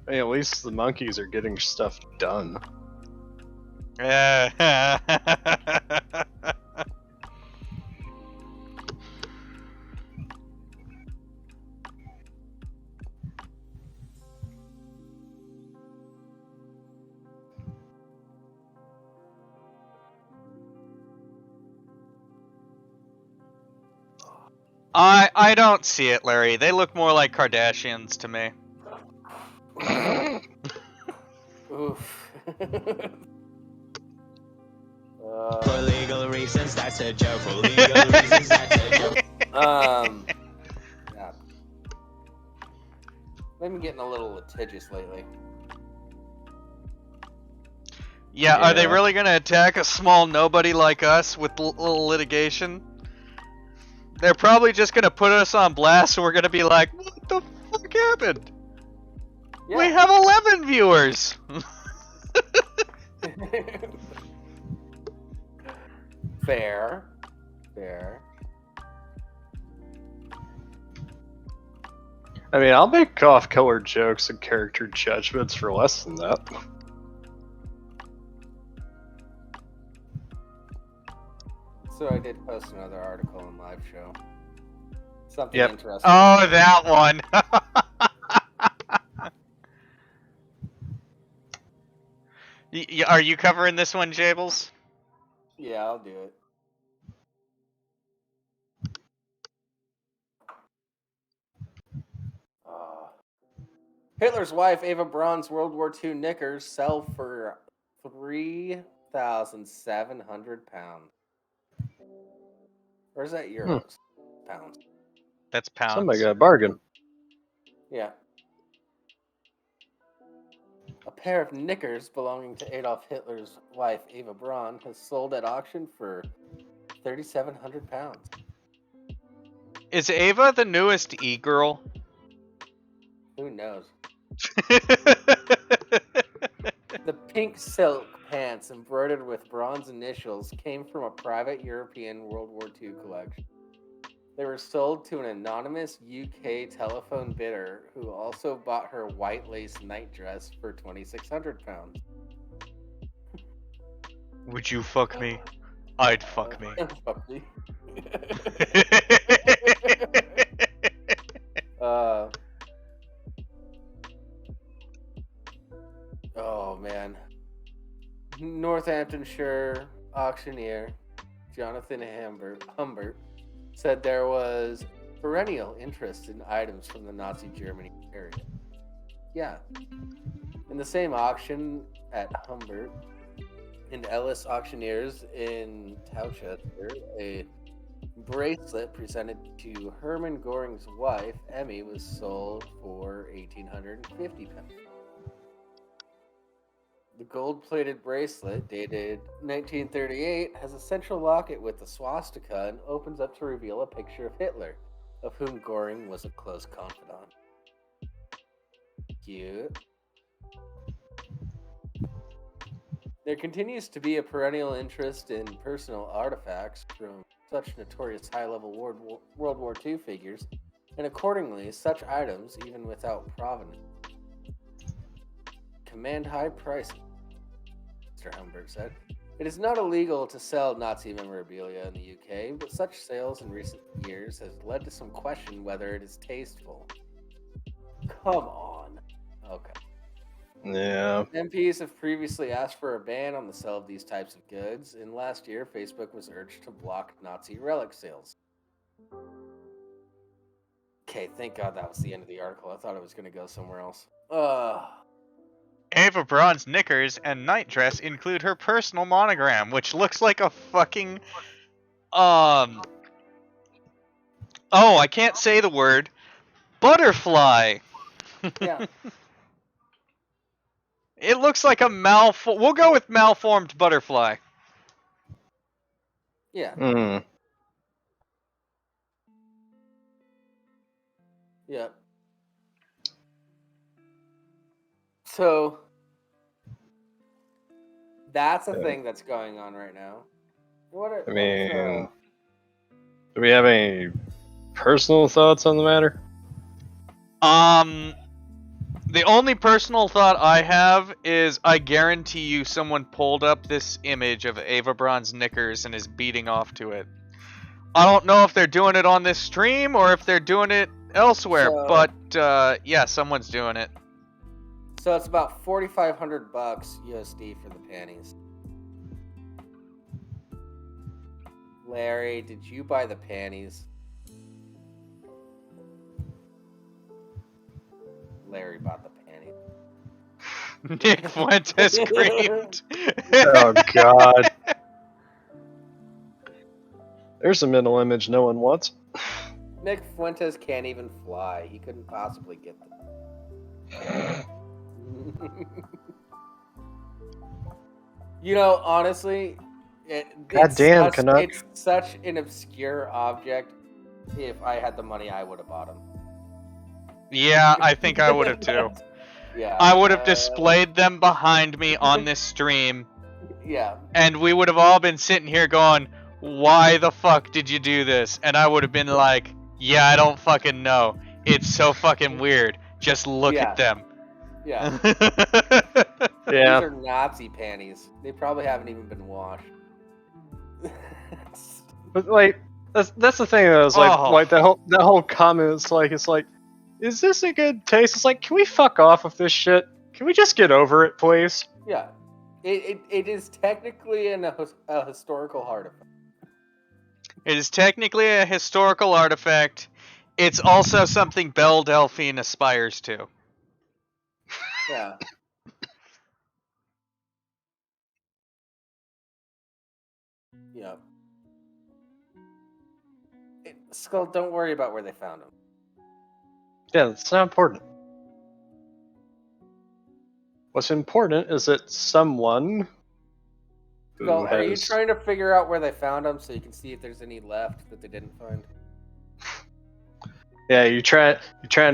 Hey, at least the monkeys are getting stuff done.
I don't see it, Larry. They look more like Kardashians to me.
Oof.
For legal reasons, that's a joke. For legal reasons, that's a joke.
Yeah. They've been getting a little litigious lately.
Yeah, are they
Yeah.
really gonna attack a small nobody like us with little litigation? They're probably just gonna put us on blast and we're gonna be like, what the fuck happened?
Yeah.
We have 11 viewers!
Fair. Fair.
I mean, I'll make off-color jokes and character judgments for less than that.
So I did post another article in live show. Something
Yep.
interesting.
Oh, that one! Are you covering this one, Jables?
Yeah, I'll do it. Hitler's wife Eva Braun's World War II knickers sell for £3,700. Or is that euros? Pounds.
That's pounds.
Somebody got a bargain.
Yeah. A pair of knickers belonging to Adolf Hitler's wife Eva Braun has sold at auction for £3,700.
Is Ava the newest e-girl?
Who knows? The pink silk pants embroidered with Braun's initials came from a private European World War II collection. They were sold to an anonymous UK telephone bidder who also bought her white lace nightdress for £2,600.
Would you fuck me? I'd fuck me.
Fuck me. Oh man. Northamptonshire auctioneer Jonathan Humbert said there was perennial interest in items from the Nazi Germany period. Yeah. In the same auction at Humbert and Ellis Auctioneers in Towchester, a bracelet presented to Hermann Göring's wife, Emmy, was sold for 1,850 pounds. The gold-plated bracelet, dated 1938, has a central locket with a swastika and opens up to reveal a picture of Hitler, of whom Göring was a close confidant. Cute. There continues to be a perennial interest in personal artifacts from such notorious high-level World War II figures, and accordingly, such items, even without provenance, command high prices, Mr. Humberg said. It is not illegal to sell Nazi memorabilia in the UK, but such sales in recent years has led to some question whether it is tasteful. Come on. Okay.
Yeah.
MPs have previously asked for a ban on the sale of these types of goods, and last year Facebook was urged to block Nazi relic sales. Okay, thank God that was the end of the article. I thought it was going to go somewhere else.
Ava Braun's knickers and nightdress include her personal monogram, which looks like a fucking oh, I can't say the word. Butterfly.
Yeah.
It looks like a we'll go with malformed butterfly.
Yeah.
Hmm.
Yeah. So that's a thing that's going on right now.
I mean, do we have any personal thoughts on the matter?
The only personal thought I have is I guarantee you someone pulled up this image of Ava Braun's knickers and is beating off to it. I don't know if they're doing it on this stream or if they're doing it elsewhere, but yeah, someone's doing it.
So it's about $4,500 USD for the panties. Larry, did you buy the panties? Larry bought the panties.
Nick Fuentes screamed.
Oh God. There's a mental image no one wants.
Nick Fuentes can't even fly. He couldn't possibly get them. You know, honestly, it's such an obscure object. If I had the money, I would have bought them.
Yeah, I think I would have too.
Yeah,
I would have displayed them behind me on this stream.
Yeah.
And we would have all been sitting here going, why the fuck did you do this? And I would have been like, yeah, I don't fucking know. It's so fucking weird. Just look at them.
Yeah.
Yeah.
These are Nazi panties. They probably haven't even been washed.
But like, that's the thing. That was like that whole comment. It's like, is this a good taste? It's like, can we fuck off with this shit? Can we just get over it, please?
Yeah. It is technically a historical artifact.
It is technically a historical artifact. It's also something Belle Delphine aspires to.
Yeah. Yeah. Skull, don't worry about where they found him.
Yeah, it's not important. What's important is that someone.
Skull, are you trying to figure out where they found him so you can see if there's any left that they didn't find?
Yeah, you're trying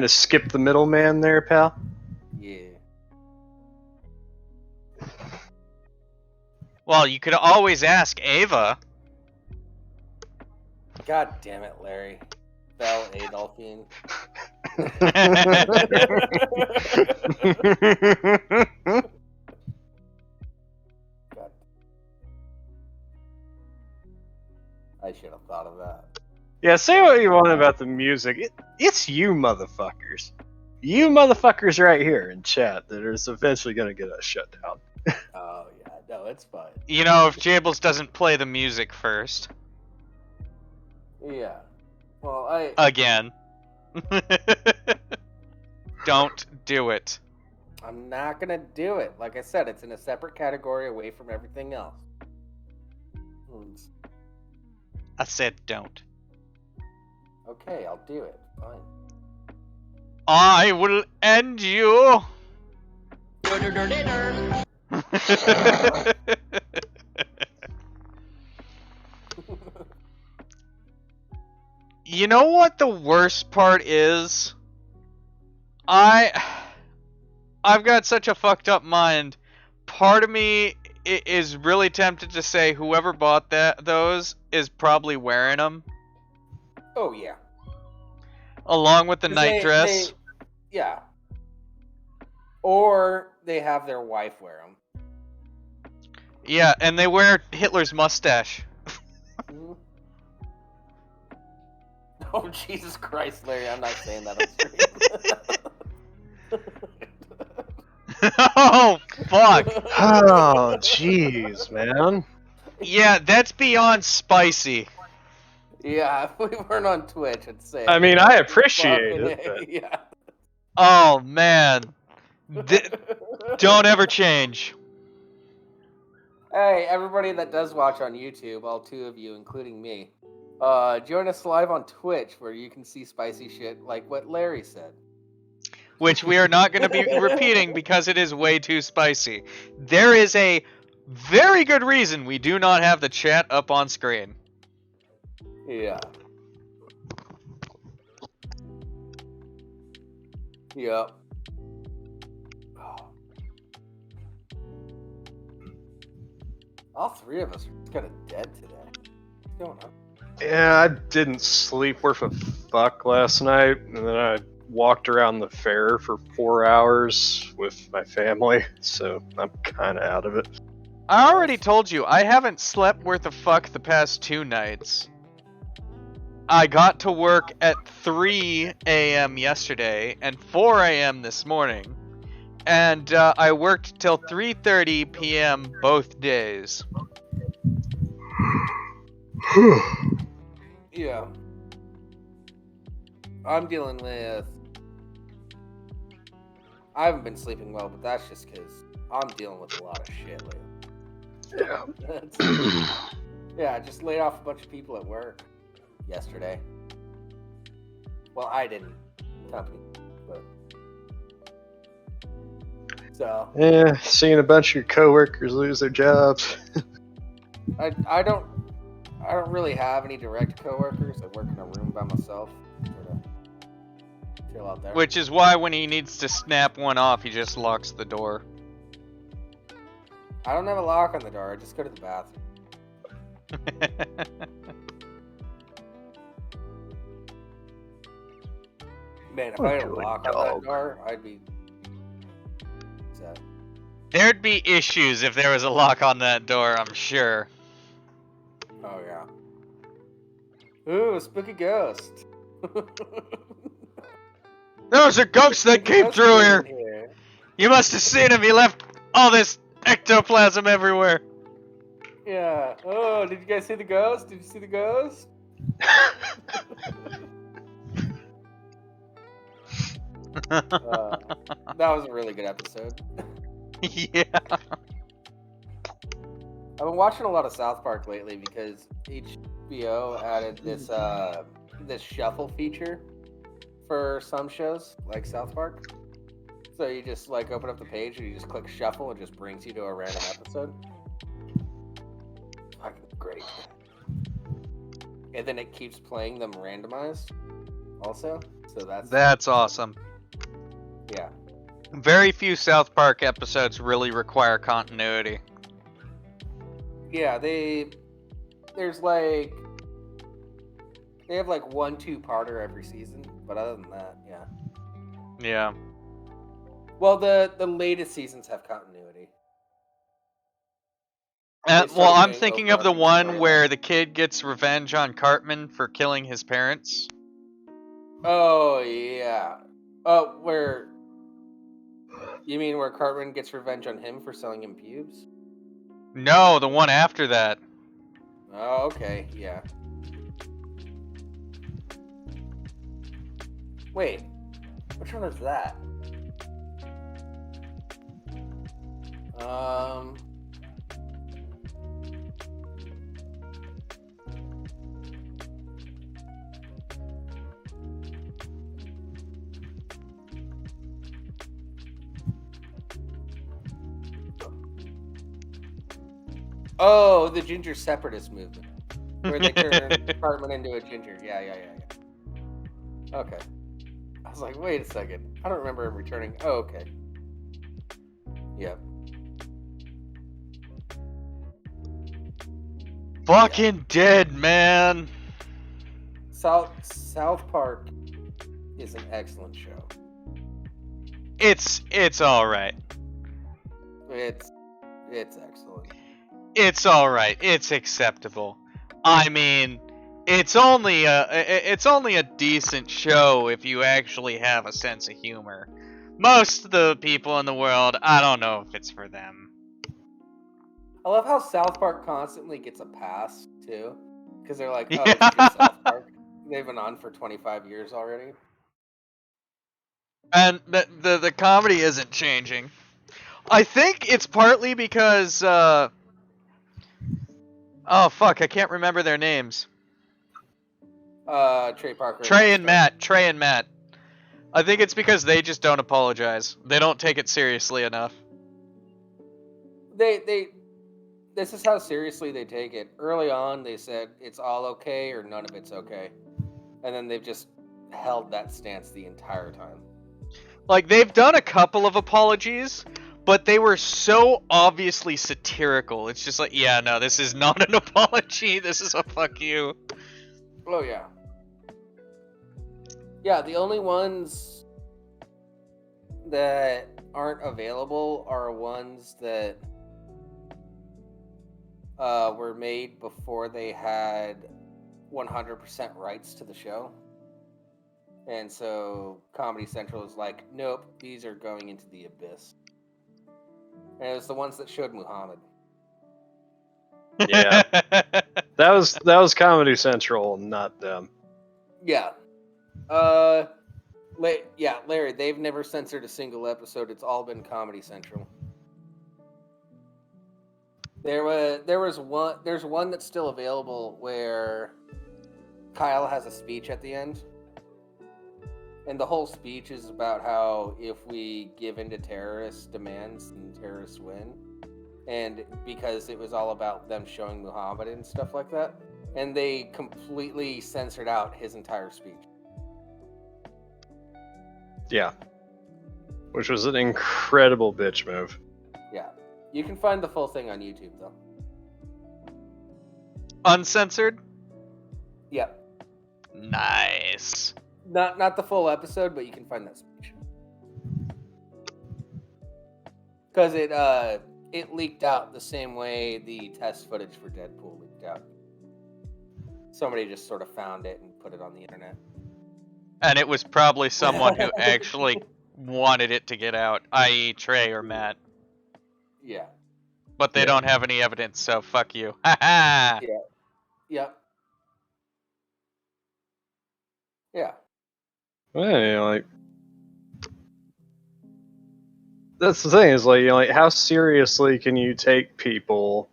to skip the middleman there, pal?
Yeah.
Well, you could always ask Ava.
God damn it, Larry. Belle Adolphine. God. I should have thought of that.
Yeah, say what you want about the music. It's you motherfuckers. You motherfuckers right here in chat that is eventually going to get us shut down.
Oh, yeah. No, it's fine.
You know, if Jables doesn't play the music first.
Yeah. Well, I
Again. Don't do it.
I'm not gonna do it. Like I said, it's in a separate category away from everything else.
I said don't.
Okay, I'll do it. Fine.
I will end you. You know what the worst part is? I've got such a fucked up mind. Part of me is really tempted to say whoever bought those is probably wearing them.
Oh yeah.
Along with the
'Cause
night dress.
Yeah. Or they have their wife wear them.
Yeah, and they wear Hitler's mustache.
Oh Jesus Christ, Larry! I'm not saying that on stream.
Oh fuck!
Oh, jeez, man.
Yeah, that's beyond spicy.
Yeah, if we weren't on Twitch, I'd say.
I mean, I appreciate it,
Fucking
but
yeah.
Oh man, don't ever change.
Hey, everybody that does watch on YouTube, all 2 of you, including me, join us live on Twitch where you can see spicy shit like what Larry said.
Which we are not going to be repeating because it is way too spicy. There is a very good reason we do not have the chat up on screen.
Yeah. Yep. All 3 of us are kind of dead today. What's going on?
yeah, I didn't sleep worth a fuck last night, and then I walked around the fair for 4 hours with my family, so I'm kind of out of it.
I already told you, I haven't slept worth a fuck the past 2 nights. I got to work at 3 a.m. yesterday and 4 a.m. this morning. And I worked till 3:30 p.m. both days.
Yeah. I'm dealing with... I haven't been sleeping well, but that's just because I'm dealing with a lot of shit lately.
Yeah.
Yeah, I just laid off a bunch of people at work yesterday. Well, I didn't. Company. But... So...
Yeah, seeing a bunch of your coworkers lose their jobs.
I don't really have any direct coworkers. I work in a room by myself. Sort of chill out there.
Which is why when he needs to snap one off, he just locks the door.
I don't have a lock on the door. I just go to the bathroom. Man, if I had a lock on that door, I'd be upset.
There'd be issues if there was a lock on that door, I'm sure.
Oh yeah. Ooh, a spooky ghost.
There was a ghost that came through here. You must have seen him. He left all this ectoplasm everywhere.
Yeah. Oh, did you guys see the ghost? Did you see the ghost? That was a really good episode.
Yeah.
I've been watching a lot of South Park lately because HBO added this this shuffle feature for some shows like South Park. So you just like open up the page and you just click shuffle and it just brings you to a random episode. Fucking great. And then it keeps playing them randomized also. So
That's awesome.
Yeah.
Very few South Park episodes really require continuity.
Yeah, they have like 1-2-parter every season, but other than that, yeah.
Yeah.
Well, the latest seasons have continuity.
Well, I'm thinking of the one where the kid gets revenge on Cartman for killing his parents.
Oh, yeah. Oh, where... You mean where Cartman gets revenge on him for selling him pubes?
No, the one after that.
Oh, okay, yeah. Wait, which one is that? Oh, the ginger separatist movement, where they turn Cartman into a ginger. Yeah. Okay. I was like, wait a second. I don't remember him returning. Oh, okay. Yep.
Fucking dead, man.
South Park is an excellent show.
It's all right.
It's excellent.
It's all right. It's acceptable. I mean, it's only a decent show if you actually have a sense of humor. Most of the people in the world, I don't know if it's for them.
I love how South Park constantly gets a pass too, because they're like, oh, it's just South Park. They've been on for 25 years already.
And the comedy isn't changing. I think it's partly because oh fuck, I can't remember their names.
Trey Parker.
Trey and Matt. I think it's because they just don't apologize. They don't take it seriously enough.
This is how seriously they take it. Early on, they said it's all okay or none of it's okay, and then they've just held that stance the entire time.
Like, they've done a couple of apologies, but they were so obviously satirical. It's just like, yeah, no, this is not an apology. This is a fuck you.
Oh, yeah. Yeah, the only ones that aren't available are ones that were made before they had 100% rights to the show. And so Comedy Central is like, nope, these are going into the abyss. And it was the ones that showed Muhammad.
Yeah. That was Comedy Central, not them.
Yeah. Larry, they've never censored a single episode. It's all been Comedy Central. There's one that's still available where Kyle has a speech at the end. And the whole speech is about how if we give in to terrorist demands, then terrorists win. And because it was all about them showing Muhammad and stuff like that. And they completely censored out his entire speech.
Yeah. Which was an incredible bitch move.
Yeah. You can find the full thing on YouTube, though.
Uncensored?
Yep.
Nice.
Not the full episode, but you can find that speech. Because it leaked out the same way the test footage for Deadpool leaked out. Somebody just sort of found it and put it on the internet.
And it was probably someone who actually wanted it to get out, i.e. Trey or Matt.
Yeah.
But they don't have any evidence, so fuck you. Ha ha!
Yeah. Yep. Yeah.
Well, you know, like, that's the thing, is like, you know, like, how seriously can you take people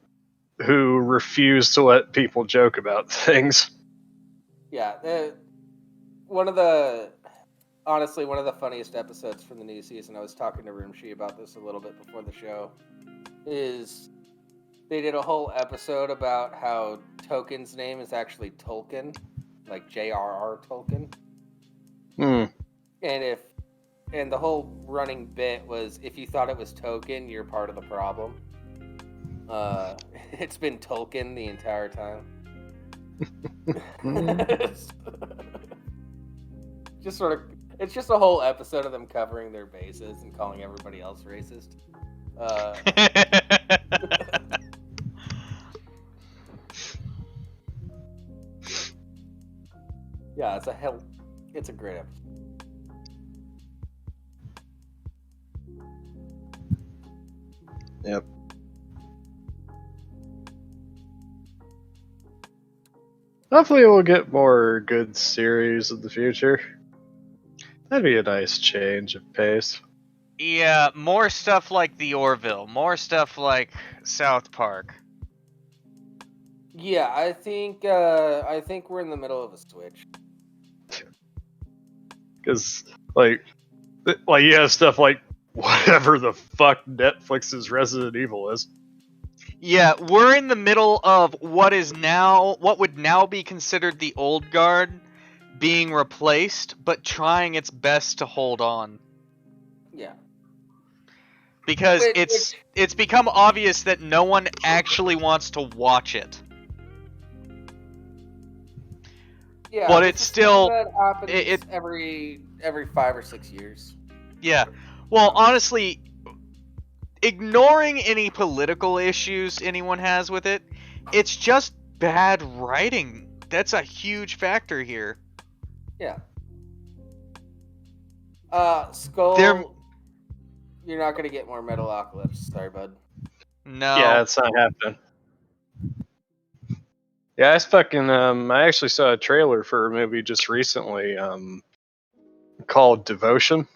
who refuse to let people joke about things?
Yeah. One of the funniest episodes from the new season, I was talking to Rimshee about this a little bit before the show, is they did a whole episode about how Token's name is actually Tolkien, like J.R.R. Tolkien. And the whole running bit was, if you thought it was Token, you're part of the problem. It's been Tolkien the entire time. It's just a whole episode of them covering their bases and calling everybody else racist. Yeah, it's a great episode.
Yep. Hopefully we'll get more good series in the future. That'd be a nice change of pace.
Yeah, more stuff like the Orville, more stuff like South Park.
Yeah, I think we're in the middle of a switch.
Because, like you have stuff like whatever the fuck Netflix's Resident Evil is.
Yeah, we're in the middle of what would now be considered the old guard being replaced, but trying its best to hold on.
Yeah.
Because
Which-
it's become obvious that no one actually wants to watch it.
Yeah,
But
this
it's
is
still-
something that happens
it-
every 5 or 6 years.
Yeah. Well, honestly, ignoring any political issues anyone has with it, it's just bad writing. That's a huge factor here.
Yeah. Skull.
They're-
You're not gonna get more Metalocalypse. Sorry, bud.
No.
Yeah, it's not happening. Yeah, I actually saw a trailer for a movie just recently, called Devotion.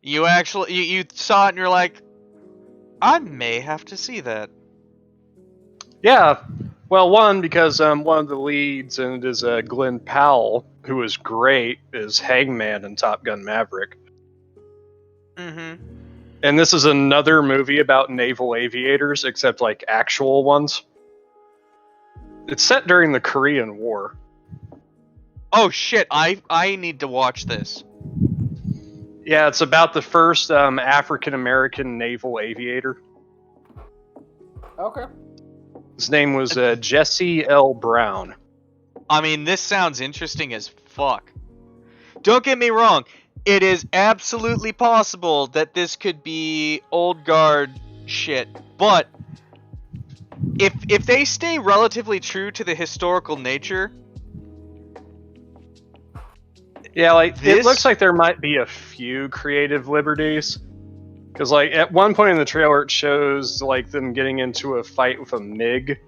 You actually you saw it and you're like, I may have to see that.
Yeah, well, one, because one of the leads in it is Glenn Powell, who is great as Hangman in Top Gun Maverick.
Mm-hmm.
And this is another movie about naval aviators, except like actual ones. It's set during the Korean War.
Oh shit, I need to watch this.
Yeah, it's about the first African American naval aviator.
Okay.
His name was Jesse L. Brown.
I mean, this sounds interesting as fuck. Don't get me wrong, it is absolutely possible that this could be old guard shit, but if they stay relatively true to the historical nature,
Yeah, like it
This-
looks like there might be a few creative liberties. Because like at one point in the trailer it shows like them getting into a fight with a MiG.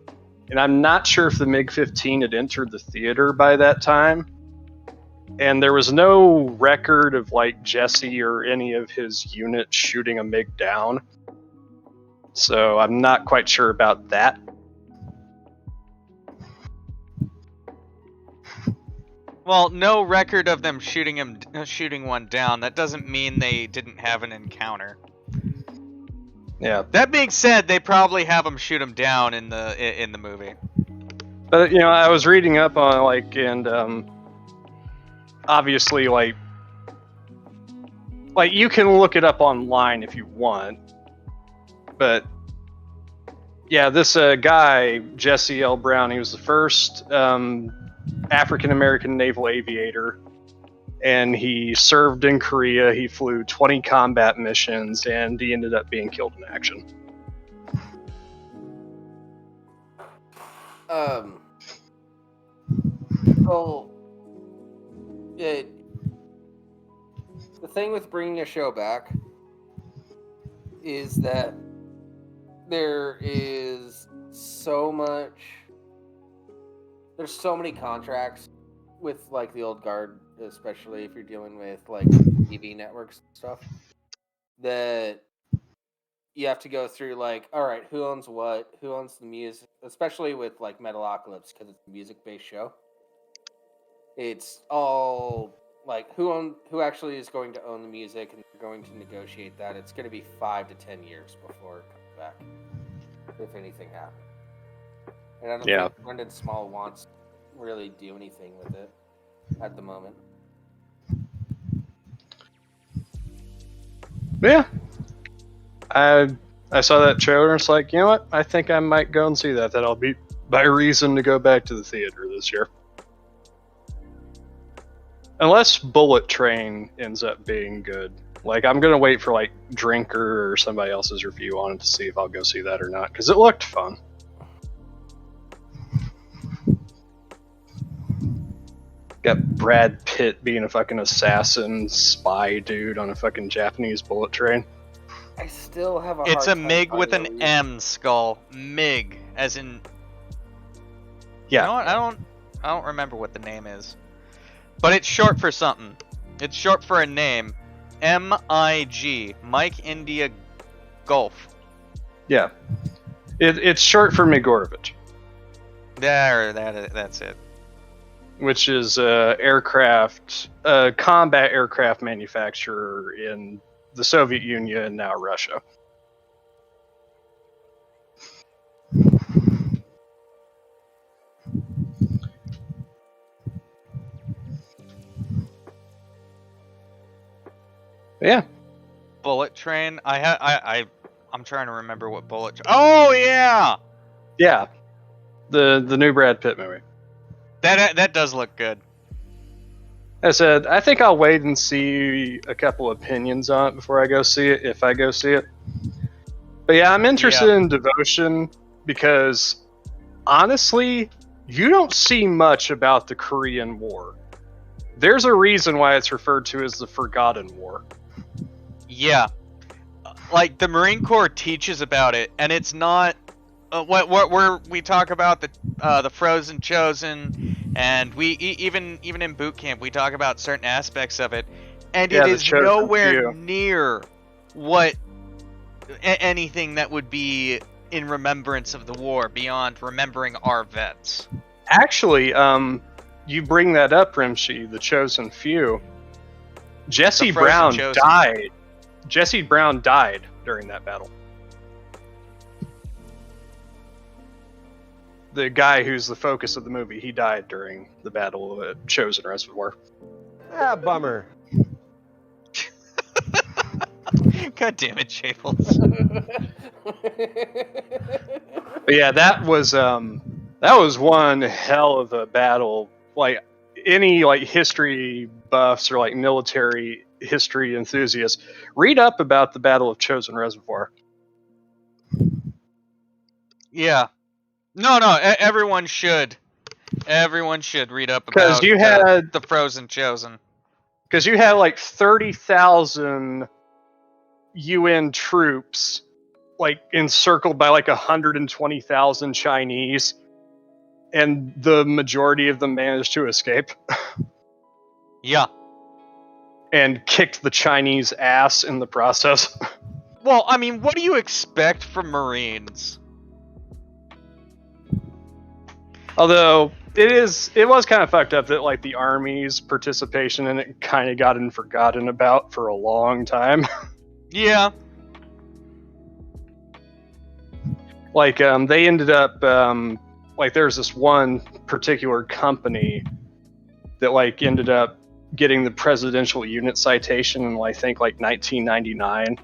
And I'm not sure if the MiG-15 had entered the theater by that time. And there was no record of like Jesse or any of his units shooting a MiG down. So I'm not quite sure about that.
well, no record of them shooting one down. That doesn't mean they didn't have an encounter.
Yeah.
That being said, they probably have them shoot him down in the movie.
But you know, I was reading up on like, and obviously like you can look it up online if you want. But yeah, this guy Jesse L. Brown, he was the first African American naval aviator, and he served in Korea. He flew 20 combat missions, and he ended up being killed in action.
So, the thing with bringing a show back is that there is so much. There's so many contracts with like the old guard, especially if you're dealing with like TV networks and stuff, that you have to go through like, all right, who owns what, who owns the music, especially with like Metalocalypse because it's a music-based show. It's all like who actually is going to own the music, and they're going to negotiate that. It's going to be 5 to 10 years before it comes back, if anything happens. And I don't think Brendan Small wants to really do anything with it at the moment.
Yeah. I saw that trailer and it's like, you know what? I think I might go and see that. That'll be my reason to go back to the theater this year. Unless Bullet Train ends up being good. Like, I'm going to wait for, like, Drinker or somebody else's review on it to see if I'll go see that or not. Because it looked fun. Got Brad Pitt being a fucking assassin spy dude on a fucking Japanese bullet train.
I still have a
It's a
hard time
MiG with
finding
an
a reason.
M skull. MiG, as in.
Yeah.
You know what? I don't remember what the name is, but it's short for something. It's short for a name. MIG. Mike India Golf.
Yeah. It's short for Migorovich,
That's it.
which is combat aircraft manufacturer in the Soviet Union and now Russia. Yeah.
Bullet Train. I'm trying to remember what Oh yeah.
Yeah. The new Brad Pitt movie.
That does look good.
I said, I think I'll wait and see a couple opinions on it before I go see it, if I go see it. But yeah, I'm interested in Devotion because, honestly, you don't see much about the Korean War. There's a reason why it's referred to as the Forgotten War.
Yeah. Like, the Marine Corps teaches about it, and it's not... where we talk about the Frozen Chosen, and we even in boot camp we talk about certain aspects of it, and it is nowhere near what anything that would be in remembrance of the war beyond remembering our vets.
Actually, you bring that up, Rimshee, the Chosen Few. Jesse Brown died. Jesse Brown died during that battle. The guy who's the focus of the movie, he died during the Battle of Chosen Reservoir.
Ah, bummer.
God damn it, Chapels.
But yeah, that was one hell of a battle. Like, any history buffs or military history enthusiasts, read up about the Battle of Chosen Reservoir.
Yeah. No, everyone should. Everyone should read up about the Frozen Chosen.
Because you had 30,000 UN troops encircled by 120,000 Chinese, and the majority of them managed to escape.
Yeah.
And kicked the Chinese ass in the process.
Well, I mean, what do you expect from Marines?
Although it was kind of fucked up that the Army's participation in it kind of gotten forgotten about for a long time.
Yeah.
They ended up there's this one particular company that ended up getting the Presidential Unit Citation in I think 1999.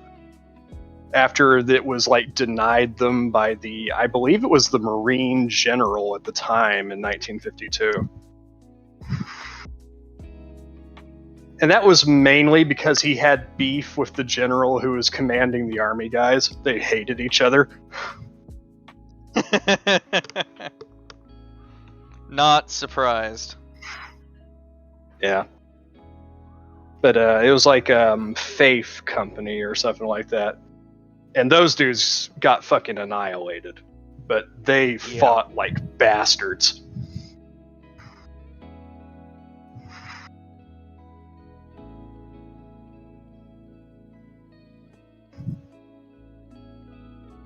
After that was denied them by I believe it was the Marine General at the time in 1952. And that was mainly because he had beef with the general who was commanding the Army guys. They hated each other.
Not surprised.
Yeah. But it was Faith Company or something like that. And those dudes got fucking annihilated. But they fought like bastards.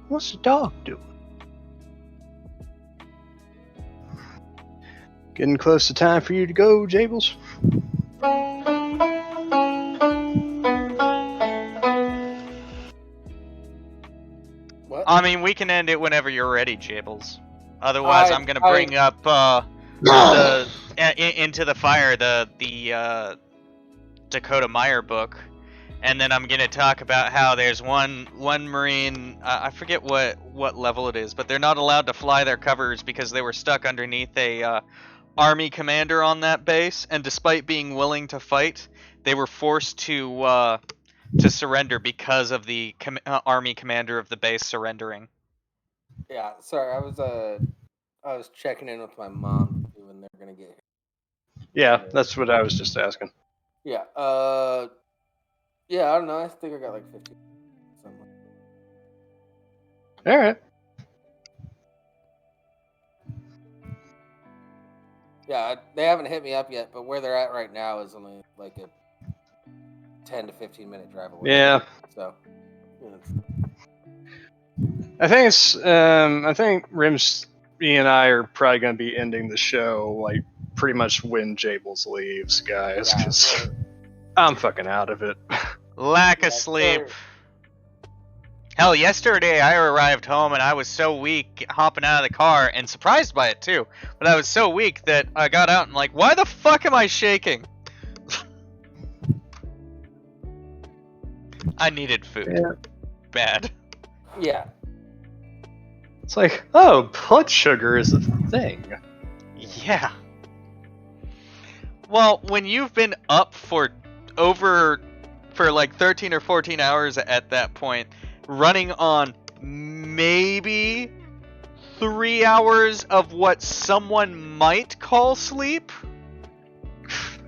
What's the dog doing? Getting close to time for you to go, Jables?
What?
I mean, we can end it whenever you're ready, Jables. Otherwise, I'm gonna bring up Into the Fire, the Dakota Meyer book, and then I'm gonna talk about how there's one Marine, I forget what level it is, but they're not allowed to fly their covers because they were stuck underneath a Army commander on that base, and despite being willing to fight, they were forced to surrender because of the Army commander of the base surrendering.
Yeah, sorry, I was checking in with my mom to see when they're gonna get here.
Yeah, that's what I was just asking.
Yeah, yeah, I don't know. I think I got like 15. Something.
All right.
Yeah, they haven't hit me up yet, but where they're at right now is only like a 10 to 15 minute drive away.
Yeah.
So, you know,
I think it's. I think Rimshee and I are probably going to be ending the show like pretty much when Jables leaves, guys.
yeah,
'Cause I'm fucking out of it.
Lack
Yeah,
of sleep.
so-
Hell, yesterday I arrived home and I was so weak hopping out of the car and surprised by it too. But I was so weak that I got out and like, why the fuck am I shaking? I needed food.
Yeah.
Bad.
yeah.
It's like, oh, blood sugar is a thing.
Yeah. Well, when you've been up for like 13 or 14 hours at that point, running on maybe 3 hours of what someone might call sleep.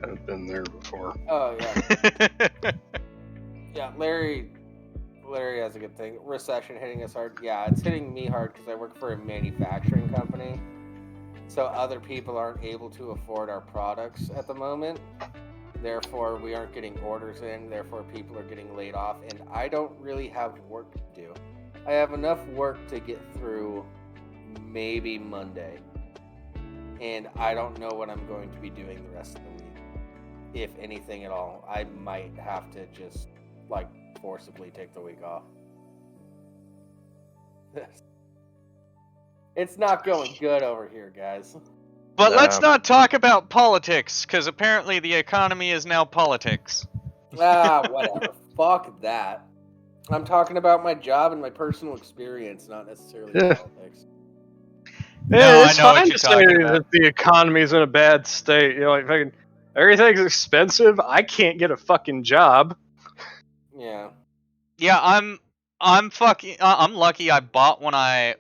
I've been there before.
Oh, yeah. Yeah, Larry has a good thing. Recession hitting us hard. Yeah, it's hitting me hard because I work for a manufacturing company. So other people aren't able to afford our products at the moment. Therefore, we aren't getting orders in. Therefore, people are getting laid off. And I don't really have work to do. I have enough work to get through maybe Monday. And I don't know what I'm going to be doing the rest of the week. If anything at all. I might have to just, like, forcibly take the week off. It's not going good over here, guys.
But let's not talk about politics, because apparently the economy is now politics.
Whatever. Fuck that. I'm talking about my job and my personal experience, not necessarily politics.
Yeah, it's
I know what
fine
you're
to say
talking about.
that the economy's in a bad state. You know, like fucking everything's expensive. I can't get a fucking job.
Yeah.
Yeah, I'm lucky I bought when I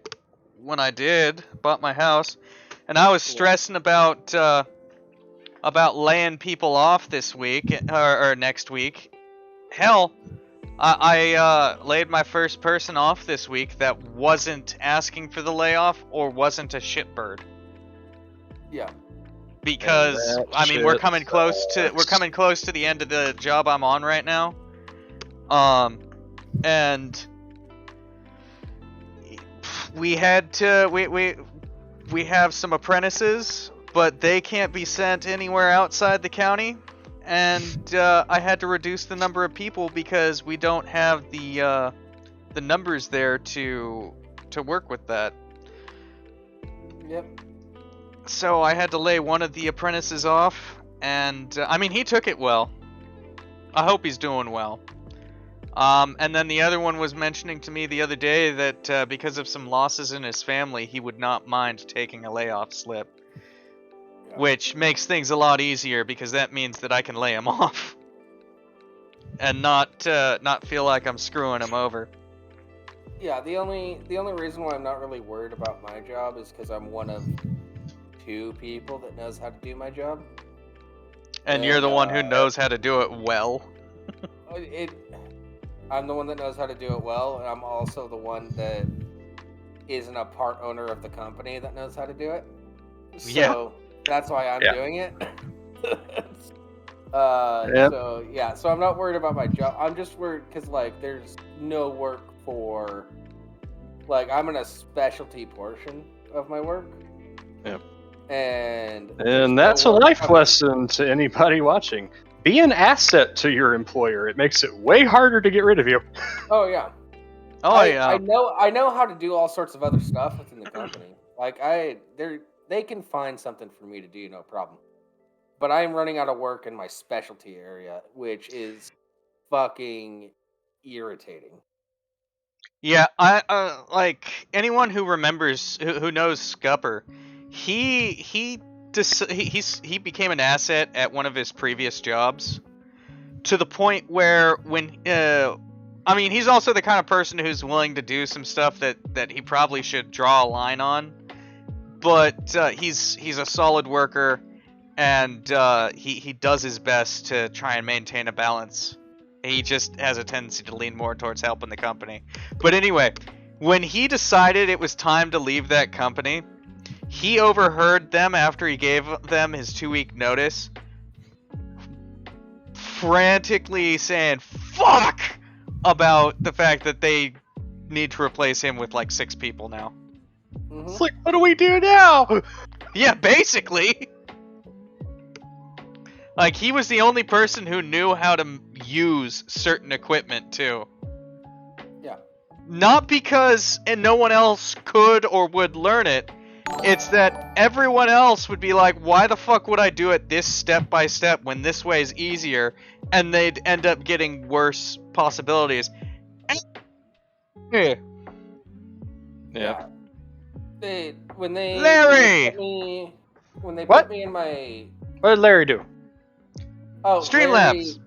bought my house, and I was stressing about laying people off this week or next week. Hell, I laid my first person off this week that wasn't asking for the layoff or wasn't a shitbird.
Yeah.
Because I mean we're coming close to the end of the job I'm on right now. And we had to we have some apprentices, but they can't be sent anywhere outside the county, and I had to reduce the number of people because we don't have the numbers there to work with that.
Yep.
So I had to lay one of the apprentices off, and I mean he took it well. I hope he's doing well. And then the other one was mentioning to me the other day that because of some losses in his family, he would not mind taking a layoff slip. Yeah. Which makes things a lot easier because that means that I can lay him off. And not feel like I'm screwing him over.
Yeah, the only reason why I'm not really worried about my job is because I'm one of 2 people that knows how to do my job.
And you're the one who knows how to do it well.
I'm the one that knows how to do it well, and I'm also the one that isn't a part owner of the company that knows how to do it. So that's why I'm doing it. So I'm not worried about my job. I'm just worried because like there's no work for, like, I'm in a specialty portion of my work.
Yep.
And
that's a life lesson to anybody watching. Be an asset to your employer. It makes it way harder to get rid of you.
Oh yeah. I know how to do all sorts of other stuff within the company. Like they can find something for me to do, no problem. But I am running out of work in my specialty area, which is fucking irritating.
Yeah, I like anyone who remembers who knows Scupper, he became an asset at one of his previous jobs to the point where when I mean he's also the kind of person who's willing to do some stuff that he probably should draw a line on, but he's a solid worker, and he does his best to try and maintain a balance. He just has a tendency to lean more towards helping the company. But anyway, when he decided it was time to leave that company, he overheard them after he gave them his 2-week notice frantically saying fuck about the fact that they need to replace him with like 6 people now.
It's like, what do we do now?
Yeah, basically. Like, he was the only person who knew how to use certain equipment, too.
Yeah.
Not because and no one else could or would learn it. It's that everyone else would be like, why the fuck would I do it this step by step when this way is easier? And they'd end up getting worse possibilities.
Yeah.
Larry!
When they
What?
put me in my
What did Larry do?
Streamlabs.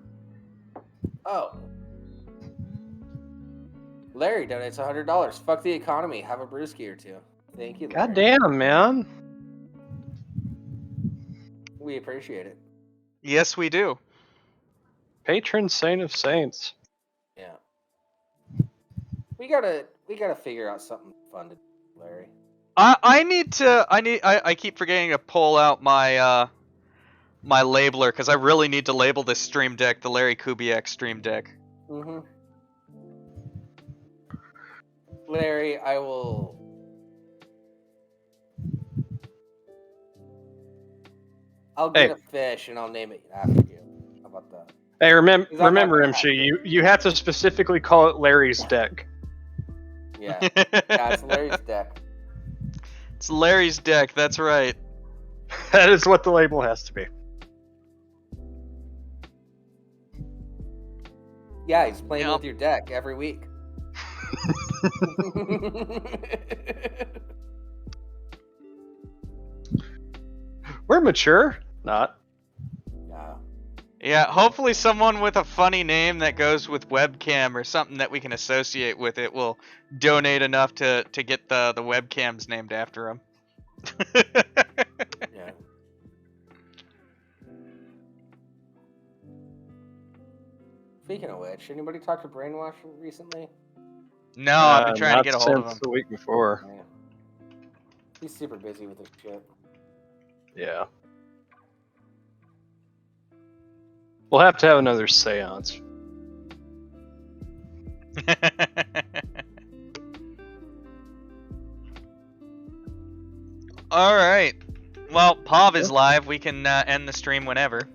Oh. Larry donates $100. Fuck the economy. Have a brewski or two. Thank you, Larry.
God damn, man.
We appreciate it.
Yes, we do.
Patron saint of saints.
Yeah. We gotta figure out something fun to do, Larry.
I keep forgetting to pull out my my labeler because I really need to label this stream deck the Larry Kubiak stream deck.
Mm-hmm. Larry, I'll get a fish and I'll name it after you. How about that?
Hey, remember,
Is that not gonna
Rimshee, you have to specifically call it Larry's deck.
Yeah. Yeah, it's Larry's deck.
It's Larry's deck, that's right.
That is what the label has to be.
Yeah, he's playing with your deck every week.
We're mature. Not.
Yeah.
Yeah, hopefully someone with a funny name that goes with webcam or something that we can associate with it will donate enough to get the webcams named after him.
Yeah. Speaking of which, anybody talk to Brainwash recently?
No, I've been trying to get a hold of
since
him.
the week before.
Yeah. He's super busy with his shit.
Yeah. We'll have to have another seance.
Alright. Well, Pov is live. We can end the stream whenever.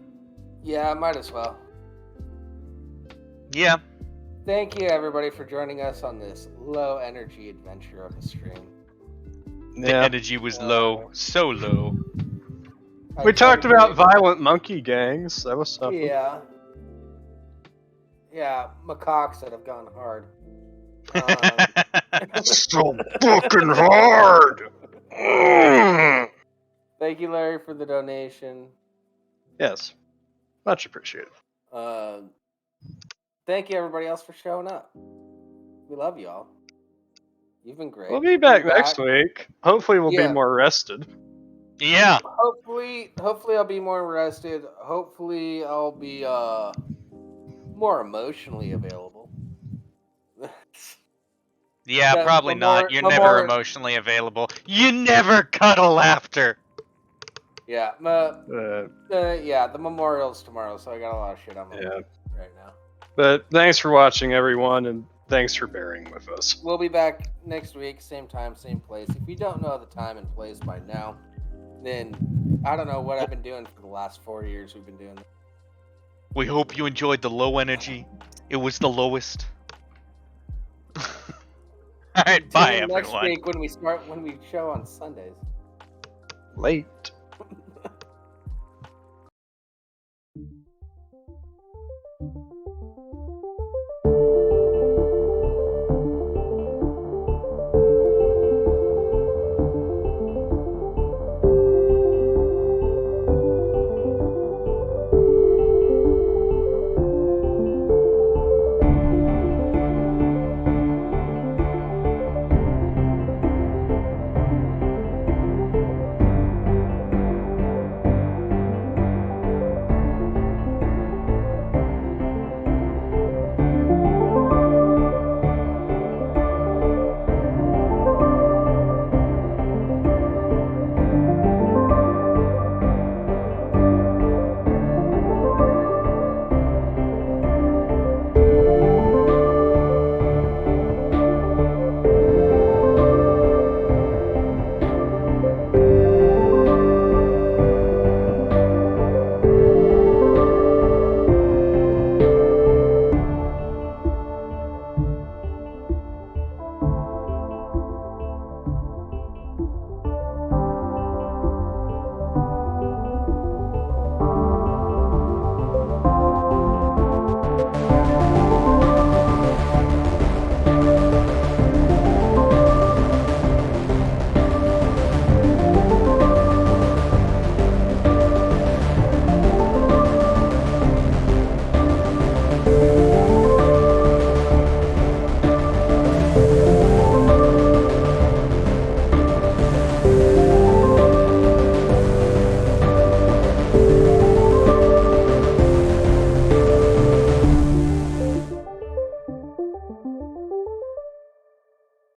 Yeah, might as well.
Yeah.
Thank you, everybody, for joining us on this low-energy adventure of a stream.
The energy was low. So low.
We talked about violent monkey gangs. That was something.
Yeah. Yeah, macaques that have gone hard.
So fucking hard!
Thank you, Larry, for the donation.
Yes. Much appreciated.
Thank you, everybody else, for showing up. We love you all. You've been great.
We'll be back next week. Hopefully we'll be more rested.
Yeah.
Hopefully I'll be more rested. Hopefully I'll be more emotionally available.
Yeah,
Yeah,
probably not. You're never emotionally available. You never cuddle after.
Yeah, the memorial's tomorrow, so I got a lot of shit on my mind right now.
But thanks for watching, everyone, and thanks for bearing with us.
We'll be back next week, same time, same place. If you don't know the time and place by now, then I don't know what I've been doing for the last 4 years we've been doing this.
We hope you enjoyed the low energy. It was the lowest. Alright, bye
Tune in
everyone.
next week when we show on Sundays.
Late.